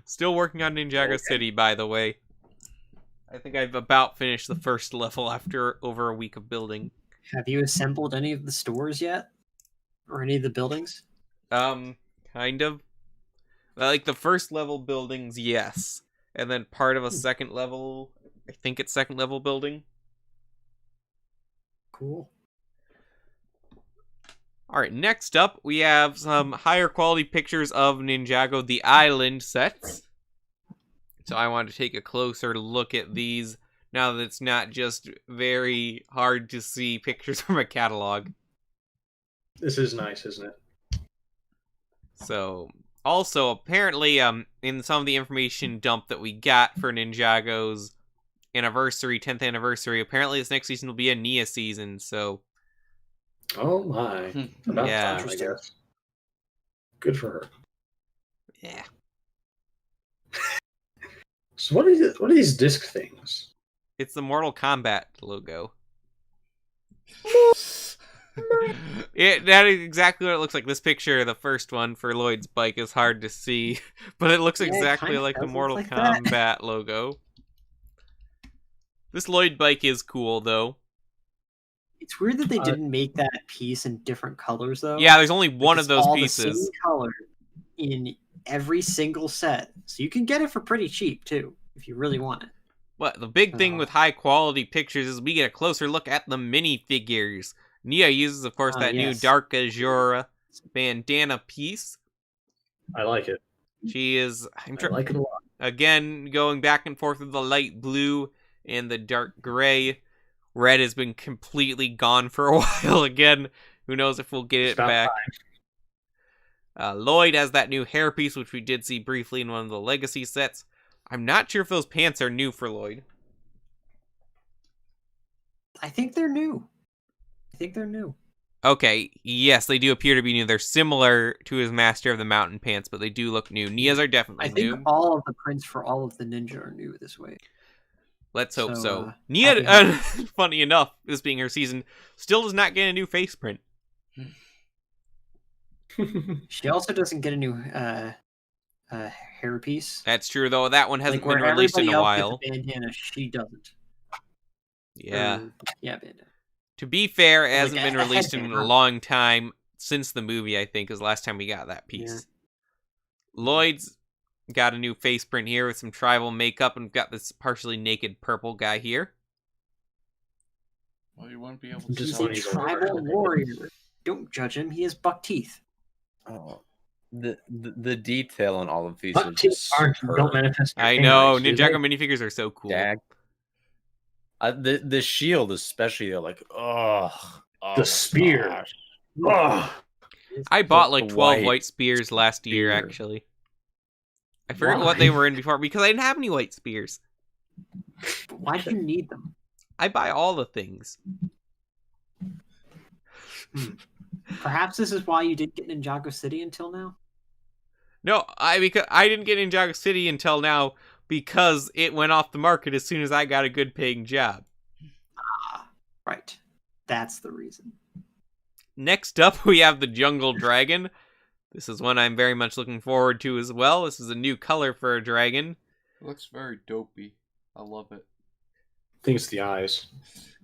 Speaker 1: Still working on Ninjago City, by the way. I think I've about finished the first level after over a week of building.
Speaker 5: Have you assembled any of the stores yet? Or any of the buildings?
Speaker 1: Kind of. Like the first level buildings, yes. And then part of a second level, I think it's second level building.
Speaker 5: Cool.
Speaker 1: Alright, next up, we have some higher quality pictures of Ninjago the Island sets. So I want to take a closer look at these now that it's not just very hard to see pictures from a catalog.
Speaker 4: This is nice, isn't it?
Speaker 1: So, also, apparently, in some of the information dump that we got for Ninjago's anniversary, 10th anniversary, apparently this next season will be a Nia season, so...
Speaker 4: Oh my. About
Speaker 1: Yeah.
Speaker 4: time, I guess. Good for her.
Speaker 1: Yeah.
Speaker 4: So what are these disc things?
Speaker 1: It's the Mortal Kombat logo. That is exactly what it looks like. This picture, the first one for Lloyd's bike, is hard to see, but it looks
Speaker 5: Yeah, it
Speaker 1: exactly
Speaker 5: kinda
Speaker 1: like the
Speaker 5: does look
Speaker 1: Mortal
Speaker 5: like that.
Speaker 1: Kombat logo. This Lloyd bike is cool, though.
Speaker 5: It's weird that they didn't make that piece in different colors, though.
Speaker 1: Yeah, there's only one
Speaker 5: It's
Speaker 1: of those
Speaker 5: all
Speaker 1: pieces.
Speaker 5: the same color in every single set, so you can get it for pretty cheap too if you really want it.
Speaker 1: But the big thing with high quality pictures is we get a closer look at the minifigures. Nia uses, of course, that new
Speaker 5: Yes.
Speaker 1: dark azure bandana piece.
Speaker 4: I like it.
Speaker 1: She is,
Speaker 4: I like it a lot.
Speaker 1: again, going back and forth with the light blue and the dark gray. Red has been completely gone for a while again. Who knows if we'll get it
Speaker 4: Stop
Speaker 1: back. Lloyd has that new hairpiece, which we did see briefly in one of the legacy sets. I'm not sure if those pants are new for Lloyd.
Speaker 5: I think they're new.
Speaker 1: Okay, yes, they do appear to be new. They're similar to his Master of the Mountain pants, but they do look new. Nia's are definitely
Speaker 5: I think
Speaker 1: new.
Speaker 5: all of the prints for all of the ninja are new this way.
Speaker 1: Let's hope so.
Speaker 5: So,
Speaker 1: Nia, funny enough, this being her season, still does not get a new face print.
Speaker 5: She also doesn't get a new hairpiece.
Speaker 1: That's true, though. That one hasn't
Speaker 5: Like where
Speaker 1: been released in
Speaker 5: everybody
Speaker 1: a
Speaker 5: else
Speaker 1: while.
Speaker 5: gets a bandana, she doesn't.
Speaker 1: Yeah.
Speaker 5: Yeah, bandana.
Speaker 1: To be fair, it
Speaker 5: Like
Speaker 1: hasn't been
Speaker 5: a
Speaker 1: released in
Speaker 5: headband,
Speaker 1: a
Speaker 5: huh?
Speaker 1: long time. Since the movie, I think, is the last time we got that piece.
Speaker 5: Yeah.
Speaker 1: Lloyd's got a new face print here with some tribal makeup, and got this partially naked purple guy here.
Speaker 2: Well, you wouldn't be able to
Speaker 4: Just
Speaker 2: tell
Speaker 5: He's a
Speaker 2: he's a
Speaker 5: tribal warrior. Don't judge him. He has buck teeth.
Speaker 3: Oh, the detail on all of these
Speaker 4: Buck
Speaker 3: is
Speaker 4: teeth
Speaker 3: just
Speaker 4: don't
Speaker 3: superb.
Speaker 4: manifest.
Speaker 1: I
Speaker 4: their
Speaker 1: know,
Speaker 4: canines, do
Speaker 1: Ninjago
Speaker 4: they?
Speaker 1: minifigures are so cool.
Speaker 3: Dag. The shield especially, they're like, oh,
Speaker 4: The spear. Oh,
Speaker 1: I bought like
Speaker 3: The
Speaker 1: 12
Speaker 3: white
Speaker 1: white spears last year,
Speaker 3: spear.
Speaker 1: actually. I forget what they were in before, because I didn't have any white spears.
Speaker 5: But why do you need them?
Speaker 1: I buy all the things.
Speaker 5: Perhaps this is why you didn't get Ninjago City until now.
Speaker 1: No, because I didn't get Ninjago City until now because it went off the market as soon as I got a good paying job.
Speaker 5: Ah, right. That's the reason.
Speaker 1: Next up, we have the Jungle Dragon. This is one I'm very much looking forward to as well. This is a new color for a dragon.
Speaker 2: It looks very dopey. I love it.
Speaker 4: I think it's the eyes.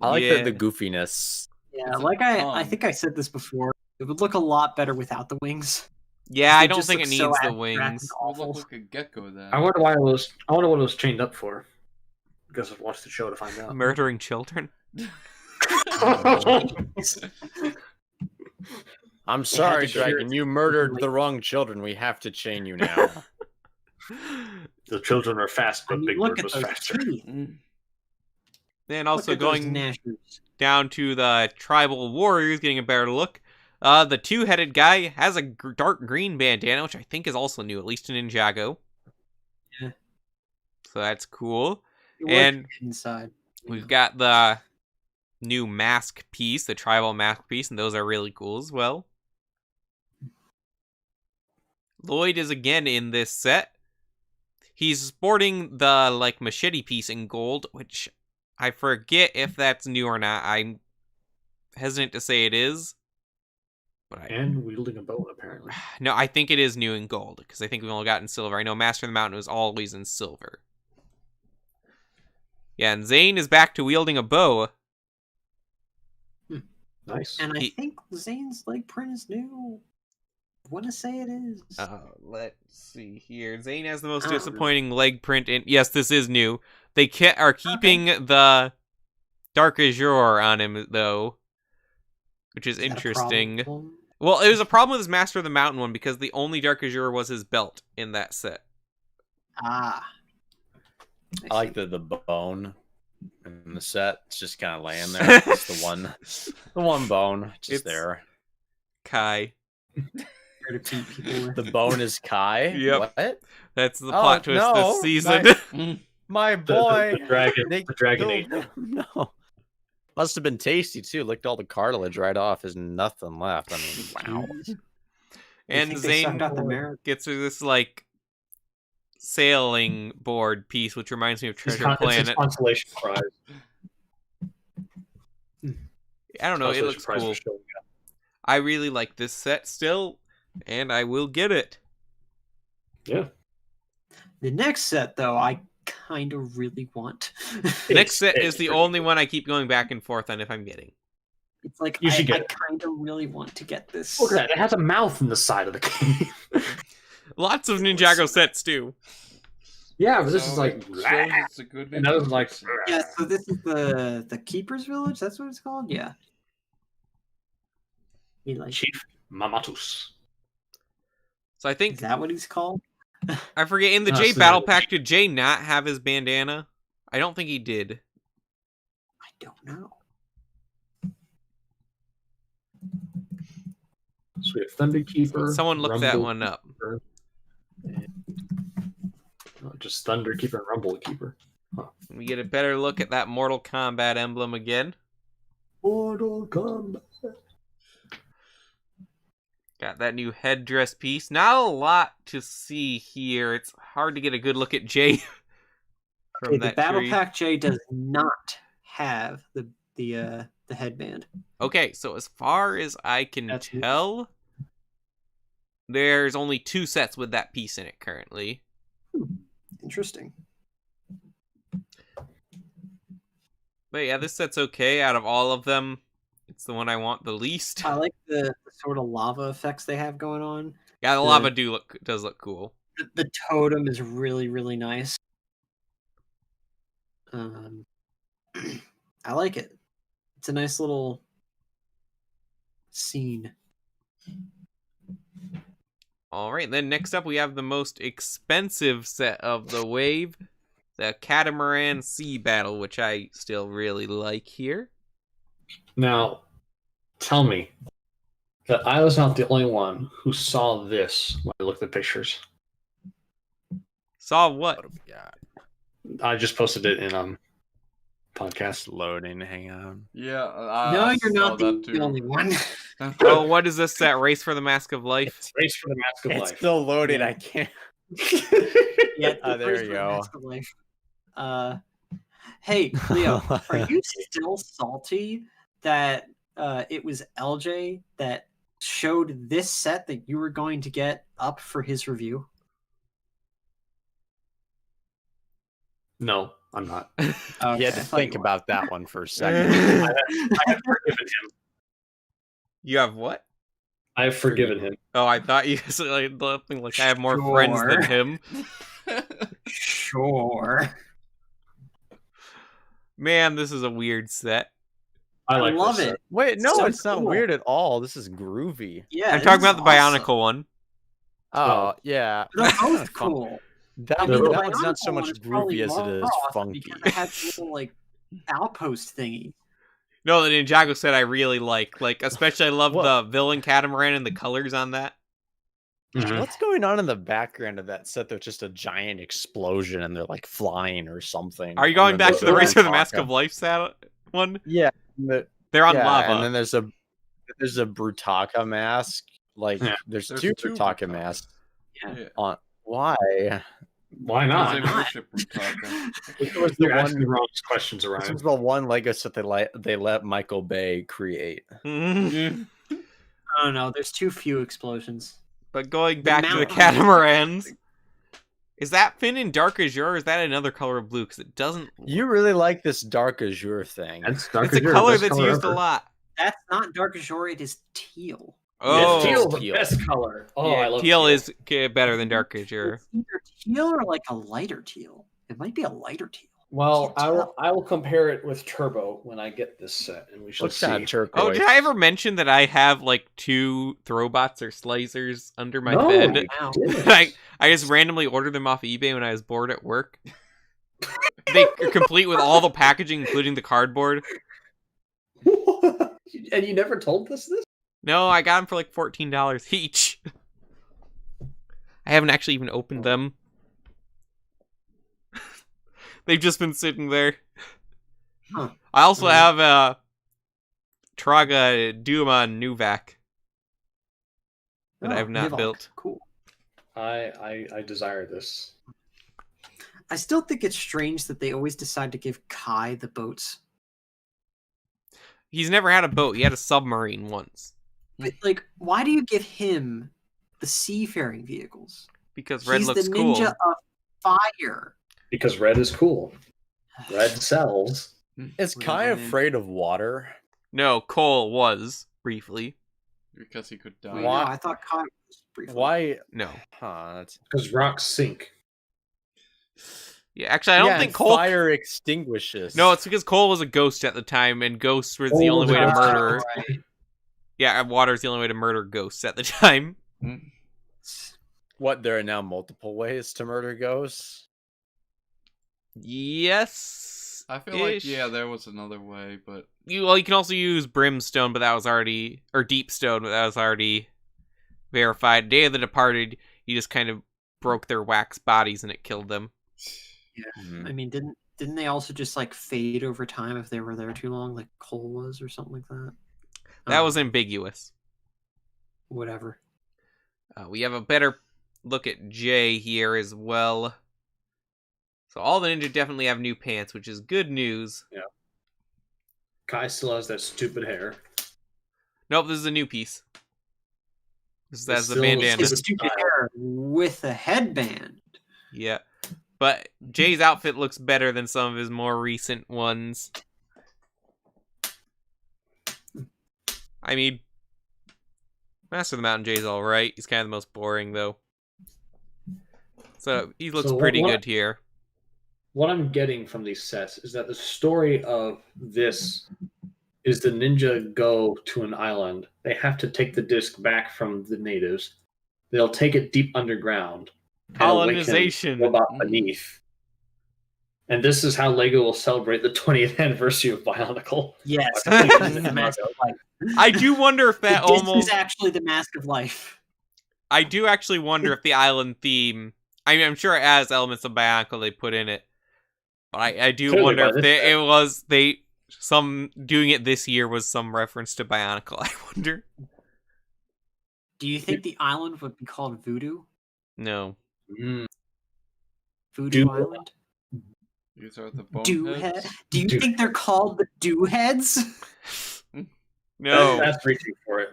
Speaker 3: I like
Speaker 1: Yeah.
Speaker 3: the goofiness.
Speaker 5: Yeah,
Speaker 2: It's a
Speaker 5: like I
Speaker 2: tongue.
Speaker 5: think I said this before. It would look a lot better without the wings.
Speaker 1: Yeah,
Speaker 5: They
Speaker 1: I don't
Speaker 5: just
Speaker 1: think it
Speaker 5: look
Speaker 1: needs
Speaker 5: so
Speaker 1: the
Speaker 5: abstract
Speaker 1: wings.
Speaker 5: and
Speaker 2: It would
Speaker 5: awful.
Speaker 2: look like a gecko then.
Speaker 4: I wonder why it was. I wonder what it was chained up for. I guess I've watched the show to find out.
Speaker 1: Murdering children.
Speaker 3: I'm
Speaker 5: had
Speaker 3: sorry,
Speaker 5: to share
Speaker 3: Dragon.
Speaker 5: it.
Speaker 3: You murdered the wrong children. We have to chain you now.
Speaker 4: The children are fast,
Speaker 5: I
Speaker 4: but
Speaker 5: mean,
Speaker 4: Big
Speaker 5: look
Speaker 4: Bird
Speaker 5: at
Speaker 4: was
Speaker 5: those
Speaker 4: faster.
Speaker 5: teeth.
Speaker 1: And
Speaker 5: Look
Speaker 1: also
Speaker 5: at those
Speaker 1: going
Speaker 5: gnashers.
Speaker 1: down to the tribal warriors, getting a better look. The two-headed guy has a dark green bandana, which I think is also new, at least in Ninjago.
Speaker 5: Yeah.
Speaker 1: So that's cool.
Speaker 5: Look
Speaker 1: And
Speaker 5: inside.
Speaker 1: we've got the new mask piece, the tribal mask piece, and those are really cool as well. Lloyd is again in this set. He's sporting the like machete piece in gold, which I forget if that's new or not. I'm hesitant to say it is. But
Speaker 4: And wielding a bow, apparently.
Speaker 1: no, I think it is new in gold, because I think we've only gotten silver. I know Master of the Mountain was always in silver. Yeah, and Zane is back to wielding a bow.
Speaker 4: Nice.
Speaker 5: And I
Speaker 1: He-
Speaker 5: think Zane's leg print is new. I want to say it is.
Speaker 1: Let's see here. Zane has the most
Speaker 5: I don't
Speaker 1: disappointing leg print, and yes, this is new. They are keeping the dark azure on him, though, which is
Speaker 5: Is that a
Speaker 1: interesting.
Speaker 5: problem?
Speaker 1: Well, it was a problem with his Master of the Mountain one, because the only dark azure was his belt in that set.
Speaker 5: Ah.
Speaker 3: I like the bone in the set. It's just kind of laying there. It's the one bone just
Speaker 1: It's-
Speaker 3: there.
Speaker 1: Kai.
Speaker 5: To beat people with.
Speaker 3: The bone is Kai.
Speaker 1: Yep.
Speaker 3: What?
Speaker 1: That's the
Speaker 3: Oh,
Speaker 1: plot twist
Speaker 3: no,
Speaker 1: this season.
Speaker 3: My
Speaker 4: The
Speaker 3: boy.
Speaker 4: dragon.
Speaker 3: They
Speaker 4: The dragon
Speaker 3: killed
Speaker 4: ate.
Speaker 3: him. No. Must have been tasty too. Licked all the cartilage right off. There's nothing left. I mean, wow.
Speaker 5: I
Speaker 1: And
Speaker 5: think they sucked
Speaker 1: Zane
Speaker 5: out the marrow.
Speaker 1: gets this like sailing board piece, which reminds me of
Speaker 4: It's
Speaker 1: Treasure
Speaker 4: it's
Speaker 1: Planet.
Speaker 4: consolation prize.
Speaker 1: I don't know, it looks
Speaker 4: Consolation prize
Speaker 1: cool.
Speaker 4: for showing up.
Speaker 1: I really like this set still, and I will get it.
Speaker 4: Yeah.
Speaker 5: The next set, though, I kind of really want.
Speaker 1: The next set
Speaker 4: It's
Speaker 1: is the
Speaker 4: pretty
Speaker 1: only
Speaker 4: good.
Speaker 1: one I keep going back and forth on if I'm getting.
Speaker 5: It's like
Speaker 4: You should get
Speaker 5: I
Speaker 4: it.
Speaker 5: kind of really want to get this.
Speaker 4: Look at that. It has a mouth in the side of the cave.
Speaker 1: Lots of Ninjago sets do.
Speaker 4: Yeah, but this
Speaker 2: So
Speaker 4: is like.
Speaker 2: it shows it's a good
Speaker 4: And that was like.
Speaker 5: Yeah, so this is the Keeper's Village. That's what it's called. Yeah. He like,
Speaker 4: Chief Mamatus.
Speaker 1: So I
Speaker 5: is
Speaker 1: think,
Speaker 5: that what he's called?
Speaker 1: I forget, in the
Speaker 4: No,
Speaker 1: Jay
Speaker 4: it's
Speaker 1: Battle
Speaker 4: not.
Speaker 1: Pack, did Jay not have his bandana? I don't think he did.
Speaker 5: I don't know.
Speaker 4: So we have Thunder Keeper.
Speaker 1: Someone look that
Speaker 4: Rumble
Speaker 1: one up.
Speaker 4: Keeper, just Thunder Keeper and Rumble Keeper.
Speaker 1: We get a better look at that Mortal Kombat emblem again.
Speaker 4: Mortal Kombat.
Speaker 1: Got that new headdress piece. Not a lot to see here. It's hard to get a good look at Jay from
Speaker 5: Okay, the
Speaker 1: that
Speaker 5: Battle
Speaker 1: tree.
Speaker 5: Pack J does not have the headband.
Speaker 1: Okay, so as far as I can
Speaker 5: That's new.
Speaker 1: tell, there's only 2 sets with that piece in it currently.
Speaker 5: Interesting.
Speaker 1: But yeah, this set's okay. Out of all of them, it's the one I want the least.
Speaker 5: I like the sort of lava effects they have going on.
Speaker 1: Yeah, the
Speaker 5: the-
Speaker 1: lava does look cool.
Speaker 5: The totem is really, really nice. I like it. It's a nice little scene.
Speaker 1: All right, then next up we have the most expensive set of the wave, the Catamaran Sea Battle, which I still really like here.
Speaker 4: Now, tell me that I was not the only one who saw this when I looked at pictures.
Speaker 1: Saw what?
Speaker 3: What do we got?
Speaker 4: I just posted it in podcast.
Speaker 3: Just loading. Hang on.
Speaker 2: Yeah,
Speaker 5: No,
Speaker 2: I
Speaker 5: you're
Speaker 2: saw
Speaker 5: not
Speaker 2: that
Speaker 5: the
Speaker 2: too.
Speaker 5: only one.
Speaker 1: Oh, what is this set? Race for the Mask of Life?
Speaker 4: Race for the Mask of
Speaker 3: It's
Speaker 4: Life.
Speaker 3: still loaded.
Speaker 5: Yeah.
Speaker 3: I can't.
Speaker 5: Yeah,
Speaker 3: Oh, there
Speaker 5: First
Speaker 3: you
Speaker 5: One
Speaker 3: go.
Speaker 5: Mask of Life. Hey, Leo, are you still salty that it was LJ that showed this set that you were going to get up for his review?
Speaker 4: No, I'm not.
Speaker 5: Okay,
Speaker 3: You had
Speaker 5: I
Speaker 3: to
Speaker 5: thought
Speaker 3: think
Speaker 5: you were.
Speaker 3: about that one for a second.
Speaker 4: I have forgiven him.
Speaker 1: You have what?
Speaker 4: I have forgiven him.
Speaker 1: Oh, I thought you said like I have more friends than
Speaker 5: Sure.
Speaker 1: him.
Speaker 5: Sure.
Speaker 1: Man, this is a weird set.
Speaker 4: I
Speaker 5: I
Speaker 4: like
Speaker 5: love
Speaker 4: this
Speaker 5: it.
Speaker 4: set.
Speaker 3: Wait, no,
Speaker 5: So
Speaker 3: it's not
Speaker 5: cool.
Speaker 3: weird at all. This is groovy.
Speaker 5: Yeah,
Speaker 1: I'm talking
Speaker 5: this
Speaker 1: about the
Speaker 5: is awesome.
Speaker 1: Bionicle one.
Speaker 3: Oh, yeah.
Speaker 5: They're
Speaker 3: Kinda
Speaker 5: both
Speaker 3: fun.
Speaker 5: cool.
Speaker 3: That,
Speaker 5: I
Speaker 4: They're
Speaker 5: mean,
Speaker 3: that
Speaker 5: the
Speaker 3: one's not so
Speaker 5: Bionicle
Speaker 3: much
Speaker 5: one is probably
Speaker 3: groovy as it
Speaker 5: more
Speaker 3: is
Speaker 5: off
Speaker 3: funky.
Speaker 5: because it has this little like outpost thingy.
Speaker 1: No, the Ninjago set I really like. Like, especially I love
Speaker 3: What?
Speaker 1: the villain catamaran and the colors on that.
Speaker 4: Mhm.
Speaker 3: What's going on in the background of that set? There's just a giant explosion and they're like flying or something.
Speaker 1: Are you
Speaker 3: And
Speaker 1: going
Speaker 3: then
Speaker 1: back
Speaker 3: there's
Speaker 1: to the
Speaker 3: a
Speaker 1: Race for the
Speaker 3: Rontaka.
Speaker 1: Mask of Life set one?
Speaker 3: Yeah.
Speaker 1: They're on
Speaker 3: yeah,
Speaker 1: lava.
Speaker 3: and then there's a Brutaka mask. Like
Speaker 4: Yeah.
Speaker 3: there's
Speaker 2: There's
Speaker 3: two
Speaker 2: two
Speaker 3: Brutaka
Speaker 2: Brutaka.
Speaker 3: masks
Speaker 2: Yeah.
Speaker 3: on. Why?
Speaker 4: Why
Speaker 2: Because they
Speaker 4: not?
Speaker 2: worship Brutaka.
Speaker 3: This was the
Speaker 4: You're asking the
Speaker 3: one.
Speaker 4: wrong questions,
Speaker 3: This
Speaker 4: Ryan.
Speaker 3: was the one Lego set they let Michael Bay create.
Speaker 1: Mhm.
Speaker 5: I don't know. There's too few explosions.
Speaker 1: But going
Speaker 5: The
Speaker 1: back to the
Speaker 5: mountain-
Speaker 1: catamarans, is that fin in dark azure or is that another color of blue? Because it doesn't.
Speaker 3: You really like this dark azure thing.
Speaker 4: That's dark
Speaker 1: It's a
Speaker 4: azure,
Speaker 1: color
Speaker 4: best
Speaker 1: that's
Speaker 4: color
Speaker 1: used
Speaker 4: ever.
Speaker 1: a lot.
Speaker 5: That's not dark azure. It is teal.
Speaker 1: Oh,
Speaker 4: Yeah, teal's the
Speaker 3: teal.
Speaker 4: best color. Oh,
Speaker 1: yeah,
Speaker 4: I love
Speaker 1: teal is better than dark azure.
Speaker 5: It's either teal or like a lighter teal. It might be a lighter teal.
Speaker 4: Well,
Speaker 5: Can't
Speaker 4: I will compare it with Turbo when I get this set, and we shall
Speaker 3: Looks
Speaker 4: see.
Speaker 3: kind of turquoise.
Speaker 1: Oh, did I ever mention that I have like 2 Throwbots or Slicers under my
Speaker 4: No,
Speaker 1: bed?
Speaker 4: you
Speaker 5: Wow.
Speaker 4: didn't.
Speaker 1: I just randomly ordered them off eBay when I was bored at work. They are complete with all the packaging, including the cardboard.
Speaker 4: And you never told us this?
Speaker 1: No, I got them for like $14 each. I haven't actually even opened them. They've just been sitting there.
Speaker 5: Huh.
Speaker 1: I also have Traga Duma Nuvak that I have
Speaker 5: Oh,
Speaker 1: not
Speaker 5: Nivok.
Speaker 1: built.
Speaker 5: Cool.
Speaker 4: I desire this.
Speaker 5: I still think it's strange that they always decide to give Kai the boats.
Speaker 1: He's never had a boat. He had a submarine once.
Speaker 5: But, like, why do you give him the seafaring vehicles?
Speaker 1: Because red
Speaker 5: He's
Speaker 1: looks
Speaker 5: the
Speaker 1: cool.
Speaker 5: ninja of fire.
Speaker 4: Because red is cool. Red sells.
Speaker 3: Is Kai
Speaker 5: Whatever, man.
Speaker 3: afraid of water?
Speaker 1: No, Cole was, briefly.
Speaker 2: Because he could
Speaker 5: Wait,
Speaker 2: die.
Speaker 5: no,
Speaker 3: Why-
Speaker 5: I thought Kai was briefly.
Speaker 3: Why?
Speaker 1: No.
Speaker 3: Huh, that's...
Speaker 4: Because rocks sink.
Speaker 1: Yeah, actually, I don't
Speaker 3: Yeah,
Speaker 1: think
Speaker 3: and
Speaker 1: Cole...
Speaker 3: fire extinguishes.
Speaker 1: No, it's because Cole was a ghost at the time, and ghosts was the
Speaker 4: Cole
Speaker 1: only
Speaker 4: was
Speaker 1: way to
Speaker 4: a ghost.
Speaker 1: murder...
Speaker 5: Right.
Speaker 1: Yeah, water's the only way to murder ghosts at the time.
Speaker 3: What, there are now multiple ways to murder ghosts?
Speaker 1: Yes.
Speaker 2: I feel like, yeah, there was another way, but...
Speaker 1: You can also use brimstone, but that was already... Or deepstone, but that was already verified. Day of the Departed, you just kind of broke their wax bodies and it killed them.
Speaker 5: I mean, didn't they also just like fade over time if they were there too long, like Cole was or something like that?
Speaker 1: That was ambiguous.
Speaker 5: Whatever.
Speaker 1: We have a better look at Jay here as well. So all the ninja definitely have new pants, which is good news.
Speaker 4: Kai still has that stupid hair.
Speaker 1: Nope, this is a new piece. This
Speaker 4: It's
Speaker 1: has the
Speaker 4: still
Speaker 1: bandana.
Speaker 5: His
Speaker 4: Stupid
Speaker 5: stupid
Speaker 4: style.
Speaker 5: hair with a headband.
Speaker 1: Yeah. But Jay's outfit looks better than some of his more recent ones. I mean, Master of the Mountain Jay's alright. He's kind of the most boring, though. So he looks
Speaker 4: So
Speaker 1: pretty
Speaker 4: what-
Speaker 1: good here.
Speaker 4: What I'm getting from these sets is that the story of this is the ninja go to an island. They have to take the disc back from the natives. They'll take it deep underground. and awaken
Speaker 1: Colonization.
Speaker 4: Robot beneath. And this is how Lego will celebrate the 20th anniversary of Bionicle.
Speaker 5: Yes.
Speaker 4: The
Speaker 5: Mask of Life.
Speaker 1: I do wonder if that
Speaker 5: This
Speaker 1: almost...
Speaker 5: is actually the Mask of Life.
Speaker 1: I do actually wonder if the island theme... I mean, I'm sure it has elements of Bionicle they put in it. But I do
Speaker 4: Clearly
Speaker 1: wonder
Speaker 4: by
Speaker 1: if
Speaker 4: this
Speaker 1: they,
Speaker 4: time.
Speaker 1: it was... Some doing it this year was some reference to Bionicle, I wonder.
Speaker 5: Do you think the island would be called Voodoo?
Speaker 1: No.
Speaker 5: Voodoo
Speaker 4: Do-
Speaker 5: Island?
Speaker 2: These are the
Speaker 5: Doohead?
Speaker 2: boneheads.
Speaker 5: Do you
Speaker 4: Dude.
Speaker 5: think they're called the Dooheads?
Speaker 1: No.
Speaker 4: That's reaching for it.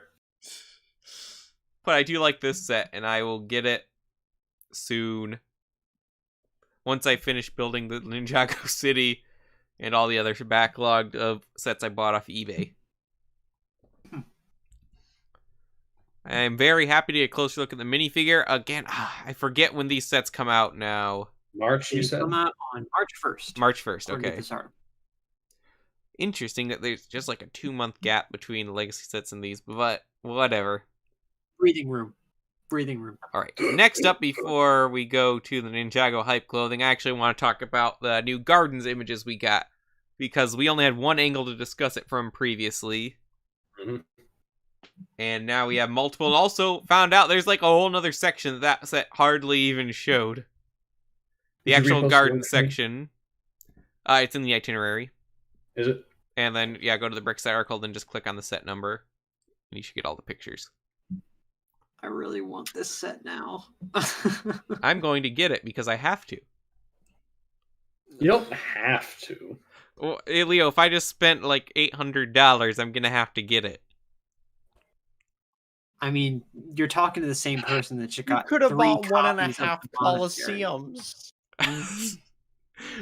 Speaker 1: But I do like this set, and I will get it soon. Once I finish building the Ninjago City and all the other backlog of sets I bought off eBay. I am very happy to get a closer look at the minifigure. Again, I forget when these sets come out now.
Speaker 4: March, you
Speaker 5: They
Speaker 4: said?
Speaker 5: come out on March 1st.
Speaker 1: March 1st,
Speaker 5: according to
Speaker 1: okay.
Speaker 5: this article.
Speaker 1: Interesting that there's just like a 2-month gap between the legacy sets and these, but whatever.
Speaker 5: Breathing room. Breathing room.
Speaker 1: Alright, next up before we go to the Ninjago Hype clothing, I actually want to talk about the new Gardens images we got. Because we only had one angle to discuss it from previously.
Speaker 4: Mhm.
Speaker 1: And now we have multiple. And also found out there's like a whole nother section that set hardly even showed. The
Speaker 4: Did you
Speaker 1: actual
Speaker 4: repost the
Speaker 1: garden
Speaker 4: link for me?
Speaker 1: section. It's in the itinerary.
Speaker 4: Is it?
Speaker 1: And then, yeah, go to the Brickset article, then just click on the set number. And you should get all the pictures.
Speaker 5: I really want this set now.
Speaker 1: I'm going to get it because I have to.
Speaker 4: You don't have to.
Speaker 1: Well, hey, Leo, if I just spent like $800, I'm going to have to get it.
Speaker 5: I mean, you're talking to the same person that
Speaker 3: You
Speaker 5: got
Speaker 3: could have
Speaker 5: 3
Speaker 3: bought 1.5
Speaker 5: copies of the Monastery.
Speaker 3: Colosseums.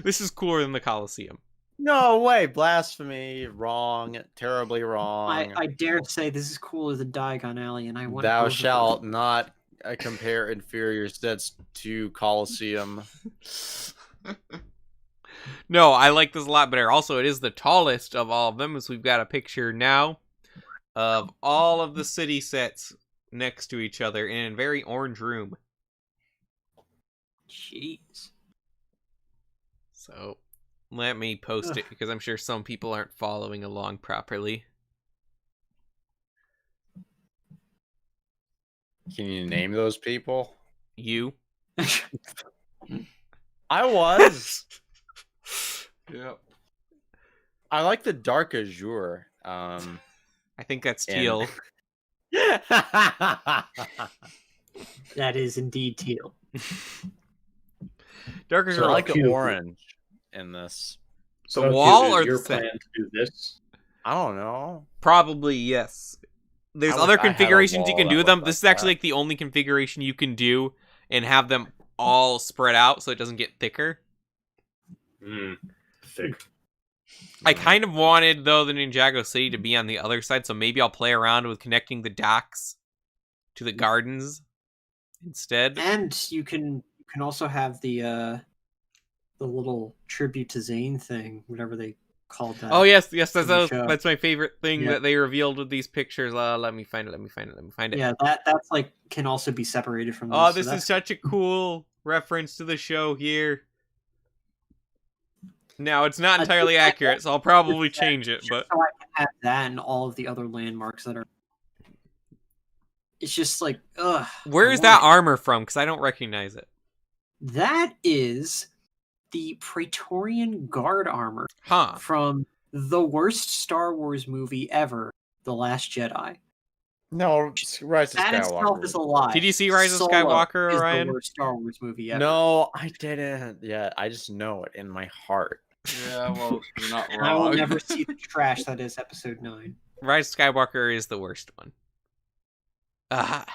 Speaker 1: This is cooler than the Colosseum.
Speaker 3: No way, blasphemy, wrong, terribly wrong.
Speaker 5: I dare say this is cooler than Diagon Alley, and I want
Speaker 3: Thou
Speaker 5: both of them.
Speaker 3: shalt not compare inferior sets to Colosseum.
Speaker 1: No, I like this a lot better. Also, it is the tallest of all of them, as we've got a picture now of all of the city sets next to each other in a very orange room.
Speaker 5: Jeez.
Speaker 1: So, let me post it, because I'm sure some people aren't following along properly.
Speaker 3: Can you name those people?
Speaker 1: You?
Speaker 3: I was.
Speaker 2: Yep.
Speaker 3: I like the dark azure.
Speaker 1: I think that's
Speaker 3: And-
Speaker 1: teal.
Speaker 5: That is indeed teal.
Speaker 1: Darker
Speaker 3: So I
Speaker 1: girl.
Speaker 3: like the
Speaker 4: Cute.
Speaker 3: orange in this.
Speaker 1: The wall
Speaker 4: is
Speaker 1: or
Speaker 4: your
Speaker 1: the set?
Speaker 4: plan to do this?
Speaker 3: I don't know.
Speaker 1: Probably yes. There's
Speaker 3: I wish
Speaker 1: other
Speaker 3: I had a
Speaker 1: configurations you
Speaker 3: wall
Speaker 1: can
Speaker 3: that
Speaker 1: do with
Speaker 3: looked
Speaker 1: them. This is
Speaker 3: like
Speaker 1: actually
Speaker 3: that.
Speaker 1: like the only configuration you can do and have them all spread out so it doesn't get thicker.
Speaker 4: Thick.
Speaker 1: I kind of wanted though the Ninjago City to be on the other side, so maybe I'll play around with connecting the docks to the gardens instead.
Speaker 5: And you can also have the little tribute to Zane thing, whatever they called that.
Speaker 1: Oh yes,
Speaker 5: from the show.
Speaker 1: that's my favorite thing
Speaker 5: Yeah.
Speaker 1: that they revealed with these pictures. Let me find it.
Speaker 5: Yeah, that's like can also be separated from this.
Speaker 1: Oh,
Speaker 5: so
Speaker 1: this is
Speaker 5: that's-
Speaker 1: such a cool reference to the show here. Now, it's not entirely accurate, so I'll probably change it, but...
Speaker 5: So I can have that and all of the other landmarks that are... It's just like, ugh.
Speaker 1: Where is that armor from? Because I don't recognize it.
Speaker 5: That is the Praetorian Guard armor
Speaker 1: Huh.
Speaker 5: from the worst Star Wars movie ever, The Last Jedi.
Speaker 3: No, Rise of
Speaker 5: That itself
Speaker 3: Skywalker.
Speaker 5: is a lie.
Speaker 1: Did you see Rise of
Speaker 5: Solo
Speaker 1: Skywalker,
Speaker 5: is
Speaker 1: Orion?
Speaker 5: the worst Star Wars movie ever.
Speaker 3: No, I didn't. Yeah, I just know it in my heart.
Speaker 2: Yeah, well, you're not
Speaker 5: And I will
Speaker 2: wrong.
Speaker 5: never see the trash that is Episode 9.
Speaker 1: Rise of Skywalker is the worst one. I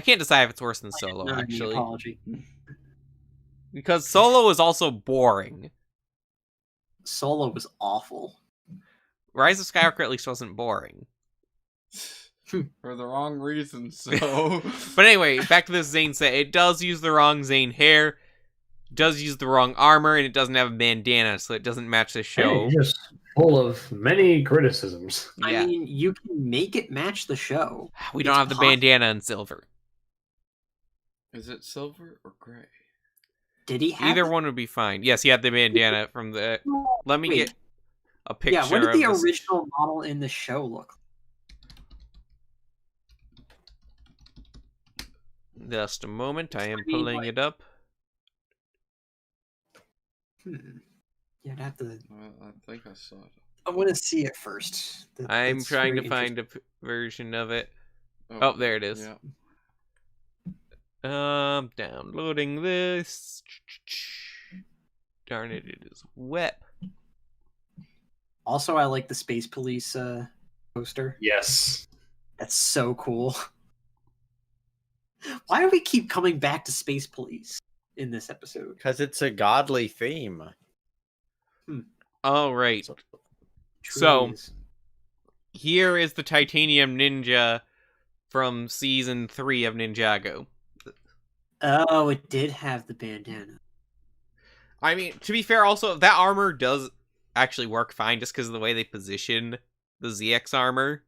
Speaker 1: can't decide if it's worse than Solo,
Speaker 5: Not an
Speaker 1: actually.
Speaker 5: apology.
Speaker 1: Because Solo is also boring.
Speaker 5: Solo was awful.
Speaker 1: Rise of Skywalker at least wasn't boring.
Speaker 2: For the wrong reason, so...
Speaker 1: But anyway, back to this Zane set. It does use the wrong Zane hair, does use the wrong armor, and it doesn't have a bandana, so it doesn't match the show.
Speaker 4: Hey, yes, full of many criticisms.
Speaker 1: Yeah.
Speaker 5: I mean, you can make it match the show.
Speaker 1: We don't
Speaker 5: it's
Speaker 1: have the
Speaker 5: possible.
Speaker 1: bandana in silver.
Speaker 2: Is it silver or gray?
Speaker 5: Did he have
Speaker 1: Either
Speaker 5: it?
Speaker 1: one would be fine. Yes, he had the bandana from the... Let me
Speaker 5: Wait.
Speaker 1: get a picture
Speaker 5: Yeah, what did the
Speaker 1: of this.
Speaker 5: original model in the show look
Speaker 1: Just a moment, I am
Speaker 5: I mean,
Speaker 1: pulling
Speaker 5: like-
Speaker 1: it up.
Speaker 5: like? Yeah, I'd have to...
Speaker 2: Well, I think I saw it.
Speaker 5: I want to see it first.
Speaker 1: I'm
Speaker 5: That's
Speaker 1: trying to
Speaker 5: very
Speaker 1: find a version of it.
Speaker 2: Oh,
Speaker 1: Oh, there it is.
Speaker 2: Yeah.
Speaker 1: Downloading this. Darn it, it is wet.
Speaker 5: Also, I like the Space Police poster.
Speaker 4: Yes.
Speaker 5: That's so cool. Why do we keep coming back to Space Police in this episode?
Speaker 3: Because it's a godly theme.
Speaker 1: All right.
Speaker 3: So-
Speaker 1: So-
Speaker 5: Truly is.
Speaker 1: Here is the Titanium Ninja from season 3 of Ninjago.
Speaker 5: Oh, it did have the bandana.
Speaker 1: I mean, to be fair, also, that armor does actually work fine just because of the way they position the ZX armor.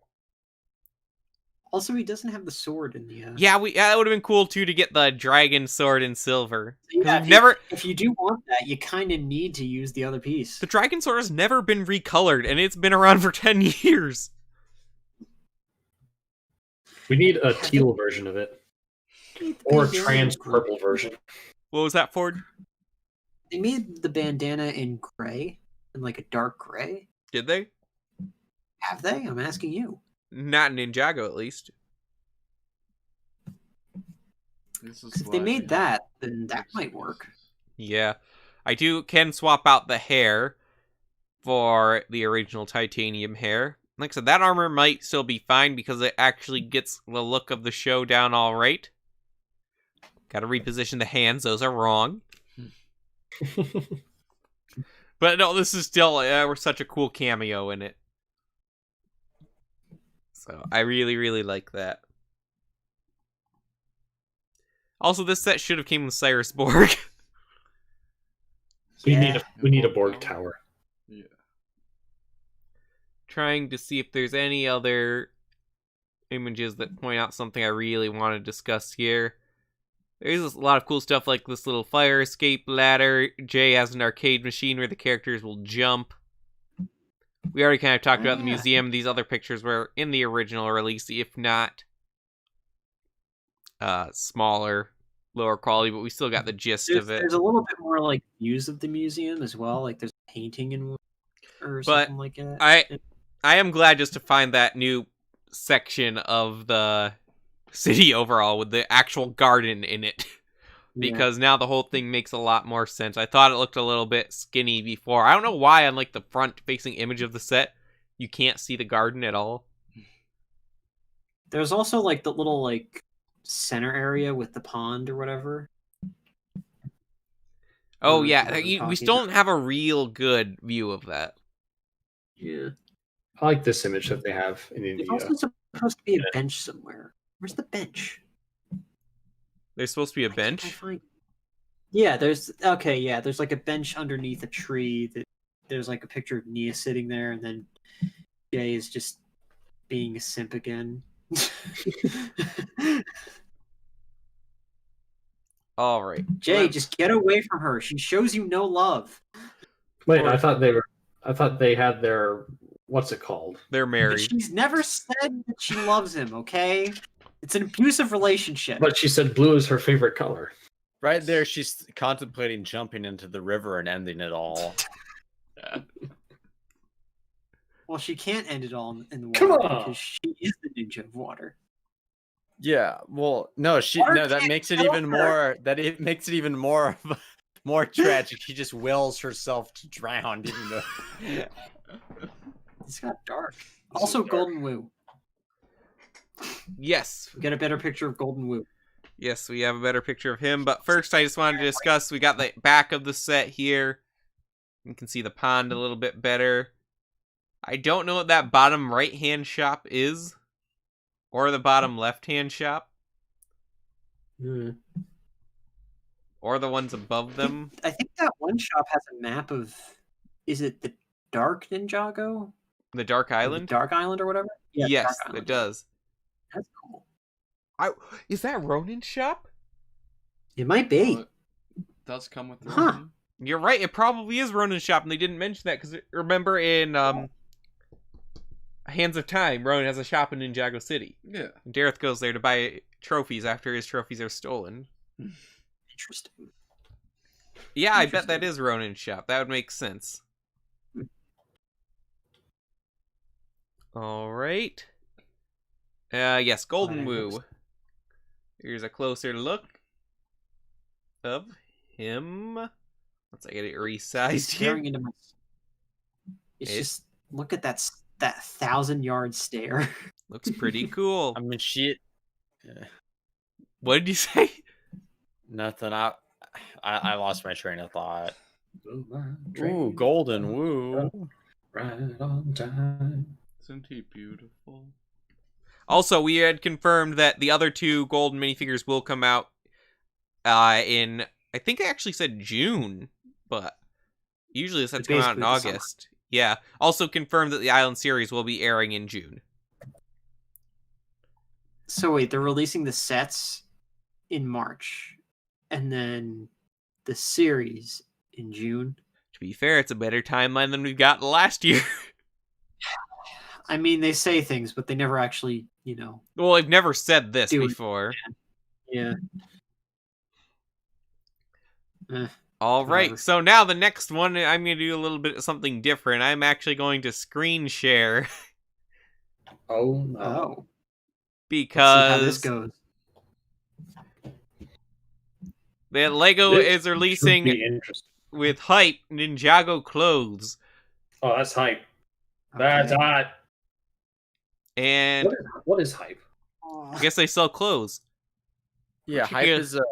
Speaker 5: Also, he doesn't have the sword in the.
Speaker 1: Yeah, that would have been cool too to get the dragon sword in silver. 'Cause
Speaker 5: Yeah,
Speaker 1: we've never
Speaker 5: if you do want that, you kind of need to use the other piece.
Speaker 1: the dragon sword has never been recolored, and it's been around for 10 years.
Speaker 4: We need a teal version of it. Or a trans purple version.
Speaker 1: What was that, Ford?
Speaker 5: They made the bandana in gray, in like a dark gray.
Speaker 1: Did they?
Speaker 5: Have they? I'm asking you.
Speaker 1: Not in Ninjago, at least.
Speaker 2: This is
Speaker 5: Because if they
Speaker 2: why
Speaker 5: made
Speaker 2: have
Speaker 5: that, then that
Speaker 2: fixed
Speaker 5: might work.
Speaker 2: voices.
Speaker 1: Yeah, I can swap out the hair for the original titanium hair. Like I said, that armor might still be fine because it actually gets the look of the show down all right. Got to reposition the hands; those are wrong. But no, this is still we're such a cool cameo in it. So I really, really like that. Also, this set should have came with Cyrus Borg.
Speaker 4: We
Speaker 5: Yeah.
Speaker 4: need a Borg tower.
Speaker 2: Yeah.
Speaker 1: Trying to see if there's any other images that point out something I really want to discuss here. There's a lot of cool stuff like this little fire escape ladder. Jay has an arcade machine where the characters will jump. We already kind of talked about the
Speaker 5: Yeah.
Speaker 1: museum. These other pictures were in the original release, if not smaller, lower quality, but we still got the gist
Speaker 5: There's,
Speaker 1: of it.
Speaker 5: there's a little bit more like views of the museum as well. Like there's a painting in one or
Speaker 1: But
Speaker 5: something like that.
Speaker 1: I am glad just to find that new section of the city overall with the actual garden in it. because now the whole thing makes a lot more sense. I thought it looked a little bit skinny before. I don't know why on like the front-facing image of the set, you can't see the garden at all.
Speaker 5: There's also like the little like center area with the pond or whatever.
Speaker 1: Oh
Speaker 5: Or
Speaker 1: yeah,
Speaker 5: what I'm
Speaker 1: we
Speaker 5: talking
Speaker 1: still don't
Speaker 5: about.
Speaker 1: have a real good view of that.
Speaker 5: Yeah.
Speaker 4: I like this image that they have in
Speaker 5: There's
Speaker 4: India.
Speaker 5: also supposed to be a bench somewhere. Where's the bench?
Speaker 1: There's supposed to be a
Speaker 5: Why can't I
Speaker 1: bench.
Speaker 5: find- Yeah, there's there's like a bench underneath a tree that there's like a picture of Nia sitting there, and then Jay is just being a simp again.
Speaker 1: All right.
Speaker 5: Jay, just get away from her. She shows you no love.
Speaker 4: Wait, I thought they had their what's it called?
Speaker 1: They're
Speaker 5: But
Speaker 1: married.
Speaker 5: she's never said that she loves him, okay? It's an abusive relationship.
Speaker 4: But she said blue is her favorite color.
Speaker 3: Right there, she's contemplating jumping into the river and ending it all.
Speaker 2: Yeah.
Speaker 5: Well, she can't end it all in the water
Speaker 4: Come on.
Speaker 5: because she is the ninja of water.
Speaker 3: Yeah, well, no,
Speaker 5: Water
Speaker 3: that
Speaker 5: can't
Speaker 3: makes it
Speaker 5: kill
Speaker 3: even
Speaker 5: her.
Speaker 3: more. It makes it even more more tragic. She just wills herself to drown, even though.
Speaker 5: It's got dark.
Speaker 4: This
Speaker 5: Also,
Speaker 4: is dark.
Speaker 5: Golden Woo.
Speaker 1: Yes.
Speaker 5: We get a better picture of Golden Woo.
Speaker 1: Yes, we have a better picture of him. But first, I just wanted to discuss, we got the back of the set here. You can see the pond a little bit better. I don't know what that bottom right-hand shop is. Or the bottom left-hand shop. Or the ones above them.
Speaker 5: I think that one shop has a map of. Is it the Dark Ninjago?
Speaker 1: The Dark
Speaker 5: Or the
Speaker 1: Island?
Speaker 5: Dark Island or whatever? Yeah, the
Speaker 1: Yes,
Speaker 5: Dark
Speaker 1: it
Speaker 5: Island.
Speaker 1: does.
Speaker 5: That's cool.
Speaker 1: Is that Ronin's shop?
Speaker 5: It might be.
Speaker 2: Well, it does come with the
Speaker 5: Huh.
Speaker 2: Ronin.
Speaker 1: You're right, it probably is Ronin's shop, and they didn't mention that, because remember in Hands of Time, Ronin has a shop in Ninjago City.
Speaker 2: Yeah.
Speaker 1: And Dareth goes there to buy trophies after his trophies are stolen.
Speaker 5: Interesting.
Speaker 1: Yeah, I bet that is Ronin's shop. That would make sense. Alright. Yes, Golden Woo. Here's a closer look of him. Once I get it resized here.
Speaker 5: Staring into my. It's
Speaker 1: It's-
Speaker 5: just look at that 1,000-yard stare.
Speaker 1: Looks pretty cool.
Speaker 3: I mean, she.
Speaker 1: What did you say?
Speaker 3: Nothing. I lost my train of thought. Ooh,
Speaker 4: Ooh,
Speaker 3: golden woo.
Speaker 4: right on time.
Speaker 2: Isn't he beautiful?
Speaker 1: Also, we had confirmed that the other two golden minifigures will come out in, I think I actually said June, but usually this has to come out in
Speaker 5: Basically the summer.
Speaker 1: August. Yeah. Also confirmed that the Island series will be airing in June.
Speaker 5: So wait, they're releasing the sets in March, and then the series in June.
Speaker 1: To be fair, it's a better timeline than we've got last year.
Speaker 5: I mean, they say things, but they never actually,
Speaker 1: Well, I've never said this
Speaker 5: Do it.
Speaker 1: before.
Speaker 5: Yeah.
Speaker 1: All right,
Speaker 5: Whatever.
Speaker 1: so now the next one, I'm going to do a little bit of something different. I'm actually going to screen share
Speaker 4: Oh no.
Speaker 5: Oh. Let's see how
Speaker 1: because
Speaker 5: this goes.
Speaker 1: the Lego
Speaker 4: This
Speaker 1: is
Speaker 4: should
Speaker 1: releasing
Speaker 4: be interesting.
Speaker 1: with hype Ninjago clothes.
Speaker 4: Oh, that's hype. That's
Speaker 5: Okay.
Speaker 4: hot.
Speaker 1: And
Speaker 4: What is hype?
Speaker 1: I guess they sell clothes.
Speaker 3: Yeah,
Speaker 1: What you
Speaker 3: Hype
Speaker 1: get?
Speaker 3: is a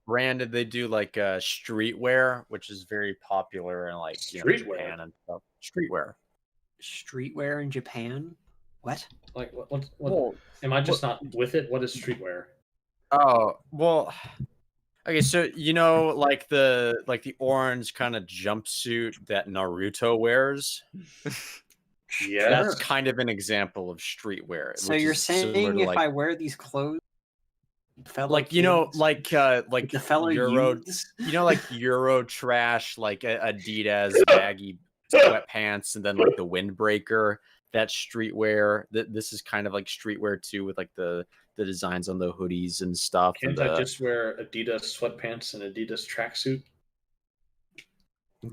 Speaker 3: brand that they do like streetwear, which is very popular in like
Speaker 4: Streetwear?
Speaker 3: Japan and stuff. Streetwear.
Speaker 5: Streetwear in Japan? What?
Speaker 4: Like what?
Speaker 3: Well,
Speaker 4: Am I just not with it? What is streetwear?
Speaker 3: oh well. Okay, so like the orange kind of jumpsuit that Naruto wears.
Speaker 4: Yeah.
Speaker 3: That's kind of an example of streetwear.
Speaker 5: So
Speaker 3: which
Speaker 5: you're
Speaker 3: is similar
Speaker 5: saying
Speaker 3: to,
Speaker 5: if
Speaker 3: like,
Speaker 5: I wear these clothes, fellow
Speaker 3: like
Speaker 5: kids,
Speaker 3: like
Speaker 5: the fellow
Speaker 3: Euro,
Speaker 5: youths,
Speaker 3: like Euro trash, like Adidas baggy sweatpants, and then like the windbreaker. That's streetwear. This is kind of like streetwear too, with like the designs on the hoodies and stuff.
Speaker 4: Can't
Speaker 3: and
Speaker 4: I just wear Adidas sweatpants and Adidas tracksuit?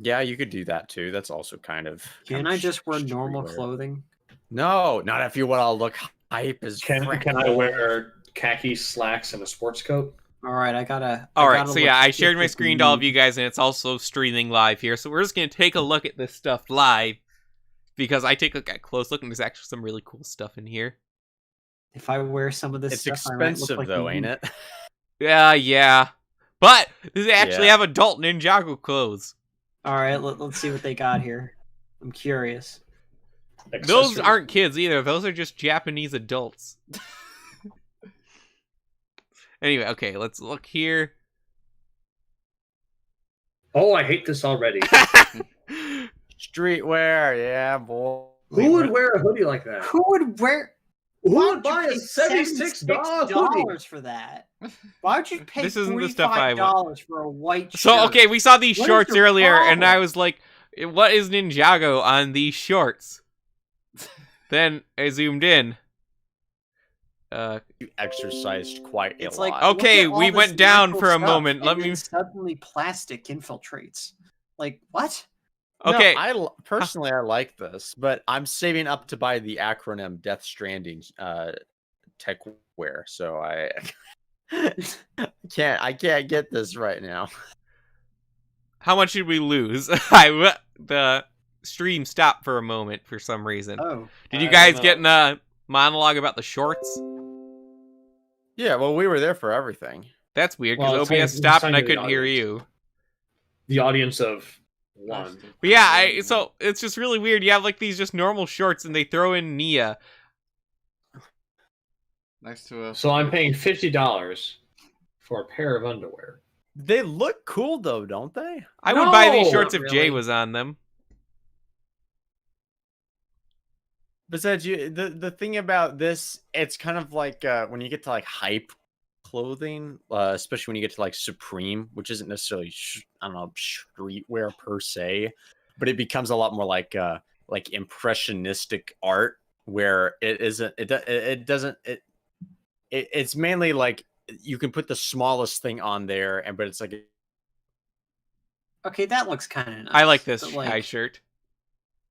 Speaker 3: yeah, you could do that too. That's also kind of.
Speaker 5: can I just wear normal
Speaker 3: streetwear.
Speaker 5: clothing?
Speaker 3: No, not if you want to look hype as.
Speaker 4: Can I wear khaki slacks and a sports coat?
Speaker 5: All right, I gotta.
Speaker 1: All
Speaker 5: I
Speaker 1: right,
Speaker 5: gotta
Speaker 1: so
Speaker 5: look
Speaker 1: yeah, I
Speaker 5: at
Speaker 1: shared my
Speaker 5: the
Speaker 1: screen to all of
Speaker 5: meme.
Speaker 1: you guys, and it's also streaming live here. So we're just gonna take a look at this stuff live because I take a close look, and there's actually some really cool stuff in here.
Speaker 5: If I wear some of this
Speaker 3: It's
Speaker 5: stuff, I might look
Speaker 3: expensive
Speaker 5: like
Speaker 3: though,
Speaker 5: the
Speaker 3: ain't
Speaker 5: meme.
Speaker 3: it?
Speaker 1: Yeah, but they actually
Speaker 3: Yeah.
Speaker 1: have adult Ninjago clothes.
Speaker 5: All right, let's see what they got here. I'm curious.
Speaker 1: Those
Speaker 4: Accessories.
Speaker 1: aren't kids either. Those are just Japanese adults. Anyway, okay, let's look here.
Speaker 4: Oh, I hate this already.
Speaker 3: Streetwear, yeah, boy.
Speaker 4: Who would wear a hoodie like that?
Speaker 5: Who would wear?
Speaker 4: Who
Speaker 5: Why
Speaker 4: would
Speaker 5: would you
Speaker 4: buy a
Speaker 5: pay
Speaker 4: $76 hoodie?
Speaker 5: for that? Why would you pay
Speaker 1: This isn't the stuff I
Speaker 5: $45 for a white shirt?
Speaker 1: So, okay, we saw these
Speaker 5: What is
Speaker 1: shorts
Speaker 5: your
Speaker 1: earlier, and I
Speaker 5: problem?
Speaker 1: was like, what is Ninjago on these shorts? Then I zoomed in.
Speaker 3: You exercised quite
Speaker 5: It's
Speaker 3: a
Speaker 5: like,
Speaker 3: lot.
Speaker 1: Okay,
Speaker 5: look at all
Speaker 1: we
Speaker 5: this
Speaker 1: went down
Speaker 5: natural
Speaker 1: for a
Speaker 5: stuff,
Speaker 1: moment.
Speaker 5: and
Speaker 1: Let
Speaker 5: then
Speaker 1: me-
Speaker 5: suddenly plastic infiltrates. Like what?
Speaker 1: Okay,
Speaker 3: No, personally I like this, but I'm saving up to buy the acronym Death Stranding tech wear, so I can't get this right now.
Speaker 1: how much did we lose? The stream stopped for a moment for some reason.
Speaker 5: Oh,
Speaker 1: Did you
Speaker 4: I
Speaker 1: guys
Speaker 4: don't
Speaker 1: get in
Speaker 4: know.
Speaker 1: a monologue about the shorts?
Speaker 3: Yeah, well, we were there for everything.
Speaker 1: That's weird
Speaker 4: Well,
Speaker 1: because
Speaker 4: it's saying-
Speaker 1: OBS
Speaker 4: it's
Speaker 1: stopped and I
Speaker 4: saying to the
Speaker 1: couldn't hear
Speaker 4: audience.
Speaker 1: you.
Speaker 4: The audience of one.
Speaker 1: But yeah, so it's just really weird. You have like these just normal shorts and they throw in Nia.
Speaker 2: Next to us.
Speaker 4: So I'm paying $50 for a pair of underwear.
Speaker 3: They look cool though, don't they?
Speaker 1: I would buy these
Speaker 4: No,
Speaker 1: shorts
Speaker 5: not
Speaker 1: if Jay
Speaker 5: really.
Speaker 1: was on them.
Speaker 3: Besides, the thing about this, it's kind of like when you get to like hype clothing, especially when you get to like Supreme, which isn't necessarily I don't know, streetwear per se, but it becomes a lot more like impressionistic art where it's mainly like you can put the smallest thing on there, but it's like
Speaker 5: okay, that looks kind of nice.
Speaker 1: I like this
Speaker 5: but, like,
Speaker 1: high shirt.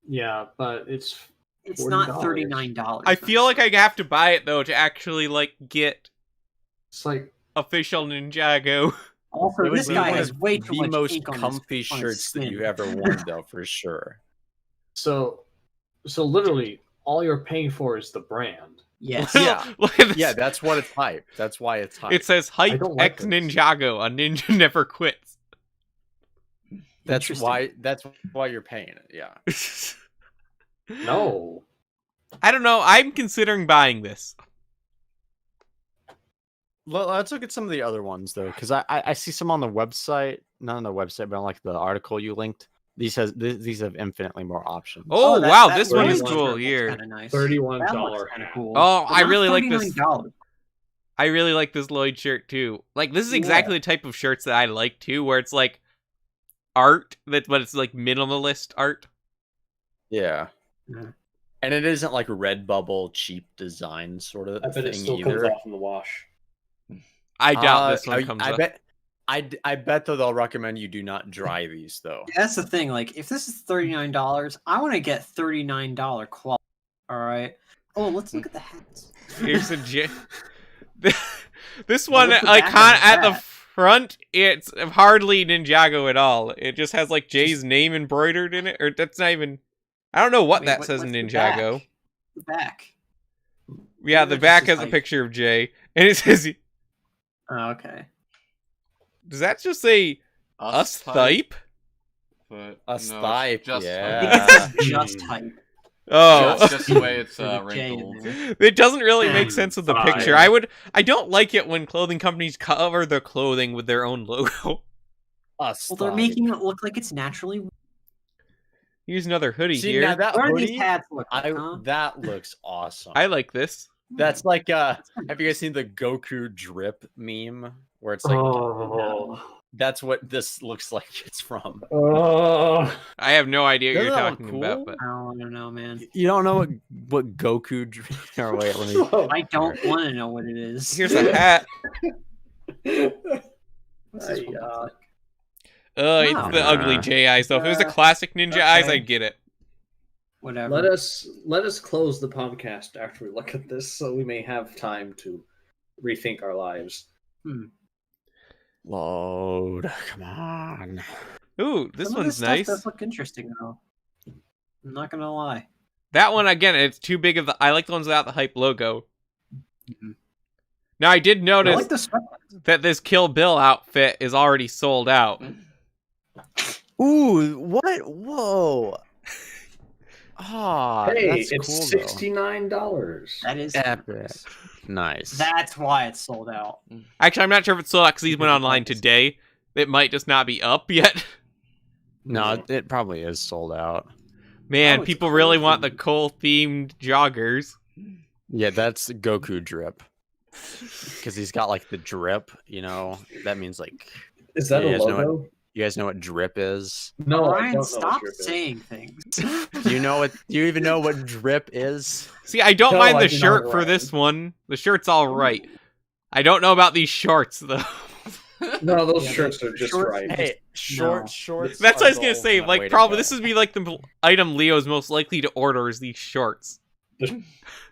Speaker 4: Yeah, but it's
Speaker 5: It's not
Speaker 4: $40.
Speaker 5: $39.
Speaker 1: I feel like I have to buy it though to actually like get
Speaker 4: it's like
Speaker 1: official Ninjago.
Speaker 5: Also,
Speaker 3: it would
Speaker 5: this
Speaker 3: be
Speaker 5: guy
Speaker 3: one
Speaker 5: has
Speaker 3: of
Speaker 5: way too
Speaker 3: the
Speaker 5: much
Speaker 3: most
Speaker 5: ink on his-
Speaker 3: comfy
Speaker 5: on his
Speaker 3: shirts that
Speaker 5: skin.
Speaker 3: you ever worn, though, for sure.
Speaker 4: so literally all you're paying for is the brand.
Speaker 5: Yes.
Speaker 3: Yeah.
Speaker 1: Look at this.
Speaker 3: Yeah, that's what it's hype. That's why it's hype.
Speaker 1: It says hype
Speaker 4: don't like
Speaker 1: X
Speaker 4: this.
Speaker 1: Ninjago. A ninja never quits.
Speaker 3: that's
Speaker 5: Interesting.
Speaker 3: why you're paying it. Yeah.
Speaker 4: No.
Speaker 1: I don't know. I'm considering buying this.
Speaker 3: Let's look at some of the other ones though, because I see some on the website, not on the website, but on like the article you linked. These have infinitely more options.
Speaker 1: Oh,
Speaker 5: that-
Speaker 1: wow,
Speaker 5: that
Speaker 1: this one is
Speaker 5: $31
Speaker 1: cool
Speaker 5: looks
Speaker 1: here.
Speaker 5: kinda nice.
Speaker 4: $31
Speaker 5: That looks kind of
Speaker 4: hat.
Speaker 5: cool.
Speaker 1: Oh,
Speaker 5: But
Speaker 1: I
Speaker 5: not
Speaker 1: really like this.
Speaker 5: $39.
Speaker 1: I really like this Lloyd shirt too. Like this is exactly the type of shirts that I like too, where it's like art but it's like minimalist art.
Speaker 3: Yeah.
Speaker 5: Mhm.
Speaker 3: And it isn't like Redbubble cheap design sort of
Speaker 4: I bet
Speaker 3: thing
Speaker 4: it still
Speaker 3: either.
Speaker 4: comes off in the wash.
Speaker 1: I doubt this one comes
Speaker 3: I
Speaker 1: up.
Speaker 3: bet I bet though they'll recommend you do not dry these though.
Speaker 5: That's the thing. Like, if this is $39, I want to get $39 quality. All right. Oh, let's look at the hats.
Speaker 1: Here's a this one
Speaker 5: what's the
Speaker 1: like
Speaker 5: back of
Speaker 1: at the
Speaker 5: that?
Speaker 1: front, it's hardly Ninjago at all. It just has like Jay's name embroidered in it, or that's not even. I don't know what
Speaker 5: Wait,
Speaker 1: that says in
Speaker 5: what's the
Speaker 1: Ninjago.
Speaker 5: back? The back.
Speaker 1: Yeah,
Speaker 5: Maybe
Speaker 1: the
Speaker 5: that
Speaker 1: back
Speaker 5: just
Speaker 1: has
Speaker 5: says
Speaker 1: a
Speaker 5: hype.
Speaker 1: picture of Jay, and it says,
Speaker 5: Oh, okay.
Speaker 1: "Does that just say us
Speaker 2: type,
Speaker 1: thipe?"
Speaker 2: But
Speaker 3: Us
Speaker 2: no,
Speaker 3: type,
Speaker 2: it's just
Speaker 3: yeah.
Speaker 5: I think it says just type.
Speaker 1: Oh,
Speaker 2: Just, just the way it's
Speaker 5: There's a J in
Speaker 2: wrinkled.
Speaker 5: there.
Speaker 1: it doesn't really make sense with the
Speaker 4: Fine.
Speaker 1: picture. I don't like it when clothing companies cover their clothing with their own logo.
Speaker 3: Us
Speaker 5: Well, they're
Speaker 3: type.
Speaker 5: making it look like it's naturally.
Speaker 1: Use another hoodie
Speaker 3: See
Speaker 1: here.
Speaker 3: now that
Speaker 5: What do
Speaker 3: hoodie,
Speaker 5: these hats look like, huh?
Speaker 3: that looks awesome.
Speaker 1: I like this.
Speaker 3: That's like have you guys seen the Goku drip meme where it's like
Speaker 4: Oh.
Speaker 3: that's what this looks like it's from.
Speaker 4: Oh.
Speaker 1: I have no idea what
Speaker 3: Doesn't
Speaker 1: you're
Speaker 3: that look
Speaker 1: talking about,
Speaker 3: cool?
Speaker 1: but
Speaker 5: I don't know, man.
Speaker 3: You don't know what Goku drip or wait, let me
Speaker 5: I don't want to know what it is.
Speaker 1: here's a hat.
Speaker 5: What's this one look like?
Speaker 1: It's
Speaker 5: Wow.
Speaker 1: the ugly J eyes though. If it was a classic ninja eyes,
Speaker 5: okay.
Speaker 1: I'd get it.
Speaker 5: Whatever.
Speaker 4: Let us close the podcast after we look at this, so we may have time to rethink our lives.
Speaker 3: Load. Come on.
Speaker 1: Ooh, this
Speaker 5: Some of
Speaker 1: one's
Speaker 5: stuff
Speaker 1: nice.
Speaker 5: does look interesting though. I'm not gonna lie.
Speaker 1: That one, again, it's too big of the... I like the ones without the hype logo.
Speaker 5: Mhm.
Speaker 1: Now, I did
Speaker 5: I
Speaker 1: notice
Speaker 5: like the sweat.
Speaker 1: that this Kill Bill outfit is already sold out.
Speaker 3: Ooh, what? Whoa. Ah,
Speaker 4: Hey,
Speaker 3: that's
Speaker 4: it's
Speaker 3: cool, though.
Speaker 4: $69.
Speaker 5: That is
Speaker 3: Epic. Nice.
Speaker 5: That's why it's sold out.
Speaker 1: Actually, I'm not sure if it's sold out because these went online today. It might just not be up yet.
Speaker 3: No, it probably is sold out.
Speaker 1: Man,
Speaker 5: Oh, it's
Speaker 1: people really want the
Speaker 5: cool-themed.
Speaker 1: coal-themed joggers.
Speaker 3: Yeah, that's Goku drip. Because he's got like the drip, that means like
Speaker 4: Is that
Speaker 3: You
Speaker 4: a
Speaker 3: guys know
Speaker 4: logo?
Speaker 3: you guys know what drip is?
Speaker 4: No, I
Speaker 5: Ryan,
Speaker 4: don't know
Speaker 5: stop
Speaker 4: what drip is.
Speaker 5: saying things.
Speaker 3: Do you even know what drip is?
Speaker 1: See, I don't
Speaker 4: No,
Speaker 1: mind
Speaker 4: I
Speaker 1: the
Speaker 4: do not,
Speaker 1: shirt for
Speaker 4: Ryan.
Speaker 1: this one. The shirt's all right. I don't know about these shorts, though.
Speaker 4: No, those
Speaker 5: Yeah,
Speaker 4: shirts
Speaker 5: those
Speaker 4: are just
Speaker 5: shorts-
Speaker 4: right.
Speaker 3: Hey, short
Speaker 5: No.
Speaker 3: shorts.
Speaker 1: That's
Speaker 3: are
Speaker 1: what I was gonna
Speaker 3: the
Speaker 1: say.
Speaker 3: ultimate way
Speaker 1: Like,
Speaker 3: to
Speaker 1: probably
Speaker 3: go.
Speaker 1: this would be like the item Leo's most likely to order is these shorts.
Speaker 4: The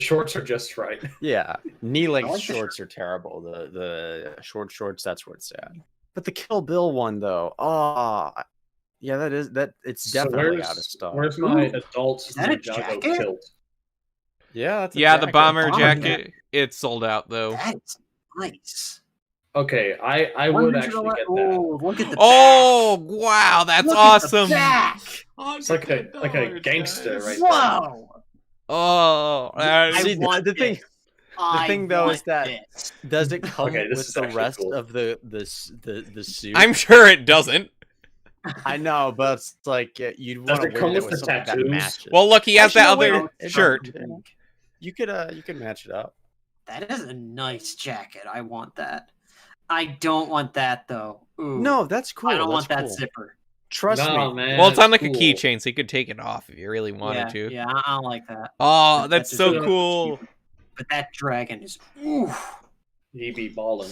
Speaker 4: shorts are just right.
Speaker 3: Yeah, knee-length
Speaker 5: I like the
Speaker 3: shorts are terrible. The short shorts, that's where it's at. But the Kill Bill one, though, yeah, it's definitely out of stock.
Speaker 4: Where's my
Speaker 5: Ooh,
Speaker 4: adult
Speaker 5: is that a
Speaker 4: Ninjago
Speaker 5: jacket?
Speaker 4: kilt?
Speaker 3: Yeah, that's a
Speaker 1: Yeah, the
Speaker 3: jacket.
Speaker 1: bomber
Speaker 5: Bomber
Speaker 1: jacket. It's sold out though.
Speaker 5: That's nice.
Speaker 4: Okay, I would actually get that.
Speaker 5: Oh, look at the
Speaker 1: Oh wow, that's
Speaker 5: back. Look at
Speaker 1: awesome.
Speaker 5: the back.
Speaker 4: It's like a gangster right there.
Speaker 5: Whoa.
Speaker 1: Oh, that
Speaker 3: See,
Speaker 1: is-
Speaker 5: want
Speaker 3: the thing,
Speaker 5: this. I
Speaker 3: thing, though, is
Speaker 5: want
Speaker 3: that-
Speaker 5: this.
Speaker 3: does it come
Speaker 4: Okay, this
Speaker 3: with
Speaker 4: is
Speaker 3: the
Speaker 4: actually
Speaker 3: rest
Speaker 4: cool.
Speaker 3: of the suit?
Speaker 1: I'm sure it doesn't.
Speaker 3: I know, but it's like you'd want to
Speaker 4: it come
Speaker 3: wear it
Speaker 4: with
Speaker 3: with
Speaker 4: the
Speaker 3: something that
Speaker 4: tattoos?
Speaker 3: matches.
Speaker 1: Well, look, he has
Speaker 3: Actually,
Speaker 1: that
Speaker 3: no, wait,
Speaker 1: other
Speaker 3: it-
Speaker 1: shirt.
Speaker 3: you could match it up.
Speaker 5: That is a nice jacket. I want that. I don't want that though. Ooh.
Speaker 3: No, that's cool.
Speaker 5: I don't
Speaker 3: that's
Speaker 5: want that
Speaker 3: cool.
Speaker 5: zipper.
Speaker 3: Trust
Speaker 4: No,
Speaker 3: me.
Speaker 4: man.
Speaker 1: Well, it's on like
Speaker 4: cool.
Speaker 1: a keychain, so you could take it off if you really wanted
Speaker 5: Yeah,
Speaker 1: to.
Speaker 5: yeah, I don't like that.
Speaker 1: Oh,
Speaker 5: That-
Speaker 1: that's
Speaker 5: that's
Speaker 1: so
Speaker 4: just-
Speaker 1: cool.
Speaker 5: But that dragon is. Ooh.
Speaker 4: He be ballin'.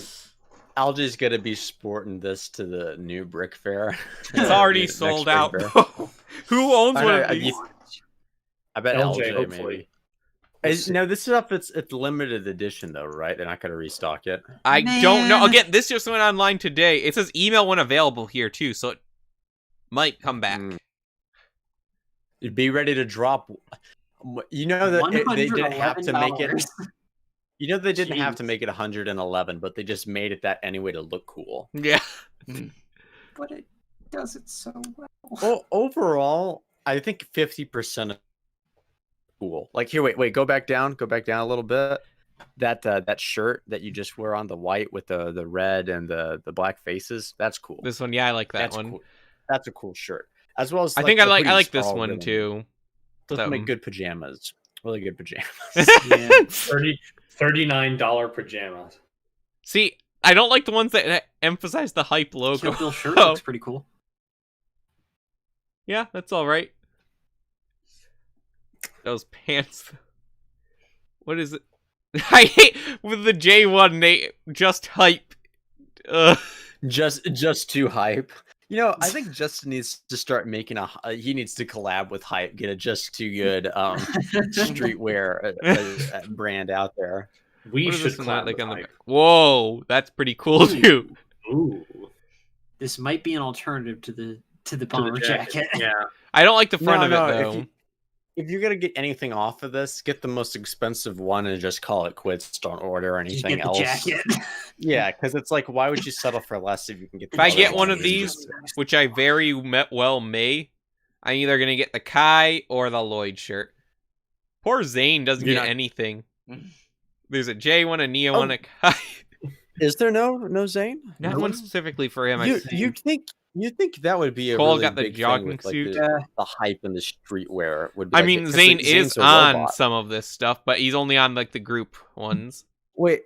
Speaker 3: Algae's gonna be sporting this to the new brick fair.
Speaker 1: It's
Speaker 3: The
Speaker 1: already
Speaker 3: next
Speaker 1: sold
Speaker 3: brick
Speaker 1: out.
Speaker 3: fair.
Speaker 1: Who owns
Speaker 3: I
Speaker 1: one
Speaker 3: know,
Speaker 1: of these?
Speaker 3: I bet
Speaker 4: LJ,
Speaker 3: LJ,
Speaker 4: hopefully.
Speaker 3: maybe. No, this stuff it's limited edition though, right? They're not gonna restock it.
Speaker 1: I don't know.
Speaker 5: Man.
Speaker 1: Again, this just went online today. It says email when available here too, so it might come back.
Speaker 3: Mm. You'd be ready to drop. You know that they didn't have to make it.
Speaker 5: $111.
Speaker 3: You know they didn't have to
Speaker 5: Jeez.
Speaker 3: make it 111, but they just made it that anyway to look cool.
Speaker 1: Yeah.
Speaker 5: But it does it so well.
Speaker 3: Well, overall, I think 50% cool. Like here, wait, go back down a little bit. That shirt that you just wear on the white with the red and the black faces, that's cool.
Speaker 1: This one, yeah, I like that
Speaker 3: That's
Speaker 1: one.
Speaker 3: cool. That's a cool shirt. As well as
Speaker 1: I think I
Speaker 3: the
Speaker 1: like
Speaker 3: hoodies
Speaker 1: this
Speaker 3: are all
Speaker 1: one
Speaker 3: really-
Speaker 1: too.
Speaker 3: Those
Speaker 1: that
Speaker 3: make
Speaker 1: one.
Speaker 3: good pajamas. Really good pajamas.
Speaker 5: Yeah.
Speaker 4: $39 pajamas.
Speaker 1: See, I don't like the ones that emphasize the hype
Speaker 5: Kill
Speaker 1: logo.
Speaker 5: Bill shirt
Speaker 1: Oh.
Speaker 5: looks pretty cool.
Speaker 1: Yeah, that's all right. Those pants. What is it? I hate with the J1. They just hype.
Speaker 3: just too hype. You know, I think Justin needs to start making he needs to collab with Hype, get a just too good streetwear brand out there.
Speaker 4: We
Speaker 1: What is
Speaker 4: should
Speaker 1: this one
Speaker 4: collab
Speaker 1: like
Speaker 4: with
Speaker 1: on the
Speaker 4: Hype.
Speaker 1: back? Whoa, that's pretty cool too.
Speaker 4: Ooh.
Speaker 5: This might be an alternative to the bomber jacket.
Speaker 4: Yeah.
Speaker 1: I don't like the front of it
Speaker 3: No,
Speaker 1: though.
Speaker 3: If you're gonna get anything off of this, get the most expensive one and just call it quits. Don't order
Speaker 5: Just
Speaker 3: anything
Speaker 5: get the
Speaker 3: else.
Speaker 5: jacket.
Speaker 3: Yeah, because it's like, why would you settle for less if you can get?
Speaker 1: If I
Speaker 3: other
Speaker 1: get one of
Speaker 3: ones?
Speaker 1: these, which I very well may, I'm either gonna get the Kai or the Lloyd shirt. Poor Zane doesn't
Speaker 3: You're
Speaker 1: get
Speaker 3: not-
Speaker 1: anything. There's a J1, a Neo, and a Kai.
Speaker 3: Is there no Zane?
Speaker 1: Not one specifically for him. I
Speaker 3: You think that would be a
Speaker 1: Cole
Speaker 3: really
Speaker 1: got the
Speaker 3: big thing
Speaker 1: jogging
Speaker 3: with, like,
Speaker 1: suit.
Speaker 3: the hype and the streetwear would be.
Speaker 1: I
Speaker 3: like,
Speaker 1: mean,
Speaker 3: 'cause
Speaker 1: Zane
Speaker 3: Zane's
Speaker 1: is
Speaker 3: a
Speaker 1: on
Speaker 3: robot.
Speaker 1: some of this stuff, but he's only on like the group ones.
Speaker 3: Wait,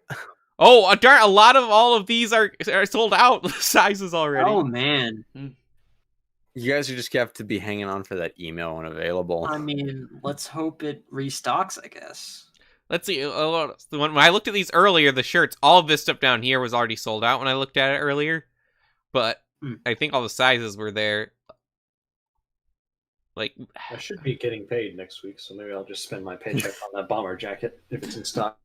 Speaker 1: Oh, darn! A lot of all of these are sold out the sizes already.
Speaker 5: Oh man.
Speaker 3: you guys are just gonna have to be hanging on for that email when available.
Speaker 5: I mean, let's hope it restocks, I guess.
Speaker 1: Let's see. When I looked at these earlier, the shirts, all of this stuff down here was already sold out when I looked at it earlier. But I think all the sizes were there. Like,
Speaker 4: I should be getting paid next week, so maybe I'll just spend my paycheck on that bomber jacket if it's in stock.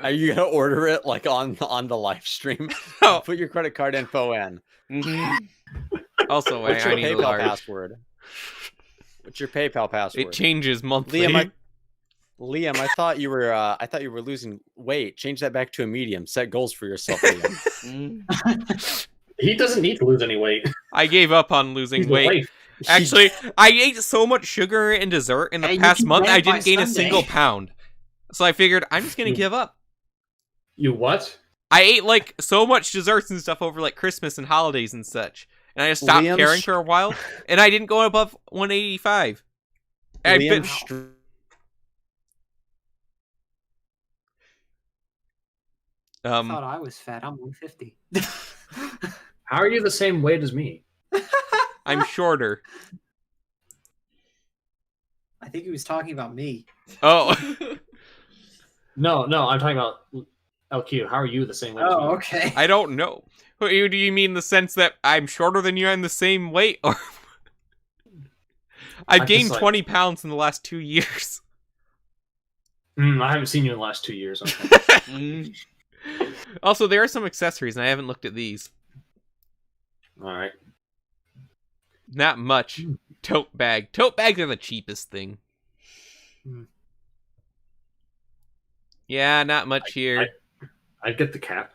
Speaker 3: Are you gonna order it like on the live stream?
Speaker 1: Oh.
Speaker 3: Put your credit card info in.
Speaker 1: Also,
Speaker 3: What's
Speaker 1: I
Speaker 3: your
Speaker 1: need a
Speaker 3: PayPal
Speaker 1: large.
Speaker 3: password? What's your PayPal password?
Speaker 1: It changes monthly.
Speaker 3: Liam, I thought you were losing weight. Change that back to a medium. Set goals for yourself, Liam.
Speaker 4: He doesn't need to lose any weight.
Speaker 1: I gave up on losing
Speaker 4: He's
Speaker 1: weight.
Speaker 4: life.
Speaker 1: Actually, I ate so much sugar and dessert in the
Speaker 5: Hey, you
Speaker 1: past
Speaker 5: can
Speaker 1: month,
Speaker 5: gain
Speaker 1: I
Speaker 5: by
Speaker 1: didn't gain a
Speaker 5: Sunday.
Speaker 1: single pound. So I figured I'm just gonna give up.
Speaker 4: You what?
Speaker 1: I ate like so much desserts and stuff over like Christmas and holidays and such, and I just stopped
Speaker 3: Liam's-
Speaker 1: caring for a while, and I didn't go above 185. I've been-
Speaker 5: I thought I was fat. I'm 150.
Speaker 4: How are you the same weight as me?
Speaker 1: I'm shorter.
Speaker 5: I think he was talking about me.
Speaker 1: Oh,
Speaker 4: No, I'm talking about LQ. How are you the same weight as me?
Speaker 5: Oh, okay.
Speaker 1: I don't know. Do you mean the sense that I'm shorter than you? I'm the same weight, or I've
Speaker 4: I
Speaker 1: gained
Speaker 4: just, like-
Speaker 1: 20 pounds in the last 2 years.
Speaker 4: I haven't seen you in the last 2 years. Okay.
Speaker 1: Also, there are some accessories, and I haven't looked at these.
Speaker 4: All right.
Speaker 1: Not much. Tote bag. Tote bags are the cheapest thing.
Speaker 5: Hmm.
Speaker 1: Yeah, not much here.
Speaker 4: I'd get the cap.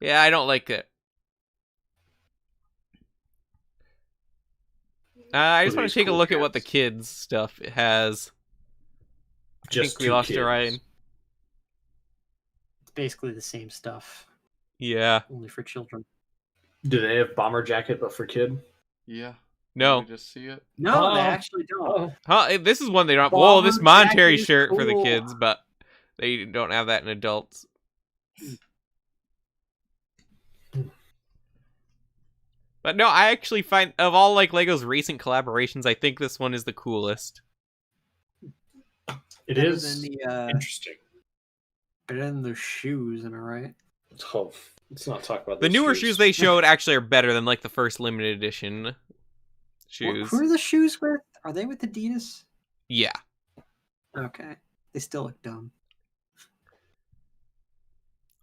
Speaker 1: Yeah, I don't like it. I just
Speaker 4: What are
Speaker 1: want to
Speaker 4: these
Speaker 1: take a
Speaker 4: cool
Speaker 1: look at what the
Speaker 4: caps?
Speaker 1: kids' stuff has. I
Speaker 4: Just
Speaker 1: think we
Speaker 4: two
Speaker 1: lost
Speaker 4: kids.
Speaker 1: Orion.
Speaker 5: It's basically the same stuff,
Speaker 1: Yeah.
Speaker 5: only for children.
Speaker 4: Do they have bomber jacket but for kid?
Speaker 2: Yeah.
Speaker 1: No.
Speaker 2: Did we just see it?
Speaker 5: No, they
Speaker 4: Oh.
Speaker 5: actually don't.
Speaker 4: Oh,
Speaker 1: Huh? This is one they don't. Whoa, this
Speaker 5: Bomber
Speaker 1: monetary
Speaker 5: jacket is
Speaker 1: shirt for the
Speaker 5: cool.
Speaker 1: kids, but they don't have that in adults. But no, I actually find of all like Lego's recent collaborations, I think this one is the coolest.
Speaker 4: it
Speaker 5: Better
Speaker 4: is
Speaker 5: than the
Speaker 4: interesting.
Speaker 5: better than the shoes, am I right?
Speaker 4: Oh, let's not talk about
Speaker 1: The
Speaker 4: those
Speaker 1: newer shoes they showed actually are better than like the first limited edition shoes.
Speaker 5: Who are the shoes with? Are they with Adidas?
Speaker 1: Yeah.
Speaker 5: Okay, they still look dumb.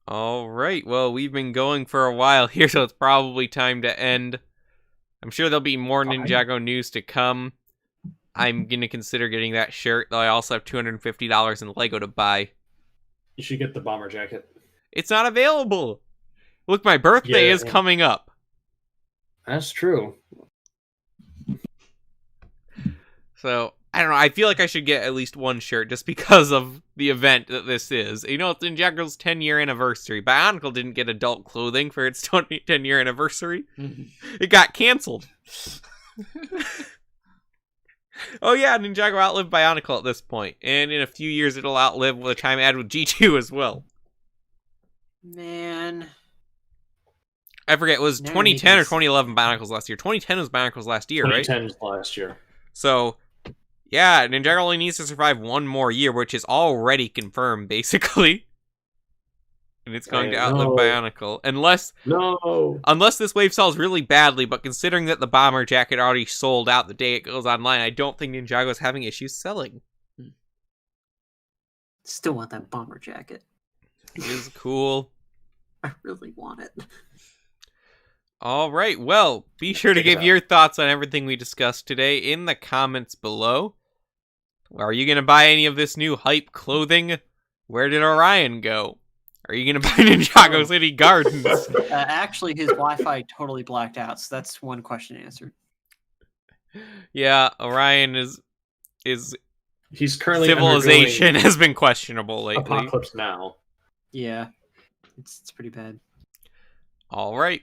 Speaker 1: All right. Well, we've been going for a while here, so it's probably time to end. I'm sure there'll be more Ninjago news to come. I'm going to consider getting that shirt, though I also have $250 in Lego to buy.
Speaker 4: You should get the bomber jacket.
Speaker 1: It's not available. Look, my birthday
Speaker 4: Yeah.
Speaker 1: is coming up.
Speaker 4: That's true.
Speaker 1: So, I don't know. I feel like I should get at least one shirt just because of the event that this is. You know, it's Ninjago's 10-year anniversary. Bionicle didn't get adult clothing for its 10-year anniversary. It got canceled. Oh yeah, Ninjago outlived Bionicle at this point. And in a few years it'll outlive the time ad with G2 as well.
Speaker 5: Man,
Speaker 1: I forget, it was
Speaker 5: Now
Speaker 1: 2010 or
Speaker 5: making
Speaker 1: 2011 Bionicle's last year. 2010 was Bionicle's last year, right?
Speaker 4: 2010 last year.
Speaker 1: So, yeah, Ninjago only needs to survive one more year, which is already confirmed, basically. And it's going to outlive
Speaker 4: know.
Speaker 1: Bionicle. Unless this wave sells really badly, but considering that the bomber jacket already sold out the day it goes online, I don't think Ninjago's having issues selling.
Speaker 5: still want that bomber jacket.
Speaker 1: It is cool.
Speaker 5: I really want it.
Speaker 1: All right, well, be sure to
Speaker 4: Check it
Speaker 1: give
Speaker 4: out.
Speaker 1: your thoughts on everything we discussed today in the comments below. Are you going to buy any of this new hype clothing? Where did Orion go? Are you going to buy Ninjago City Gardens?
Speaker 5: Actually, his Wi-Fi totally blacked out, so that's one question answered.
Speaker 1: Yeah, Orion is
Speaker 4: He's currently
Speaker 1: civilization
Speaker 4: undergoing
Speaker 1: has been questionable lately.
Speaker 4: Apocalypse Now.
Speaker 5: Yeah, it's pretty bad.
Speaker 1: All right.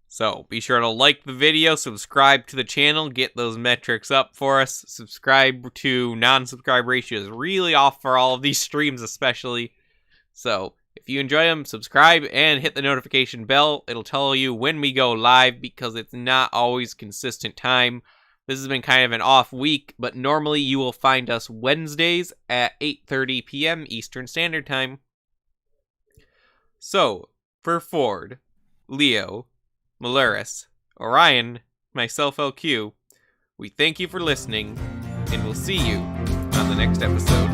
Speaker 1: So be sure to like the video, subscribe to the channel, get those metrics up for us. Subscribe to non-subscribe ratio is really off for all of these streams especially. So if you enjoy them, subscribe and hit the notification bell. It'll tell you when we go live because it's not always consistent time. This has been kind of an off week, but normally you will find us Wednesdays at 8:30 p.m. Eastern Standard Time. So, for Ford, Leo, Malaris, Orion, myself LQ, we thank you for listening, and we'll see you on the next episode.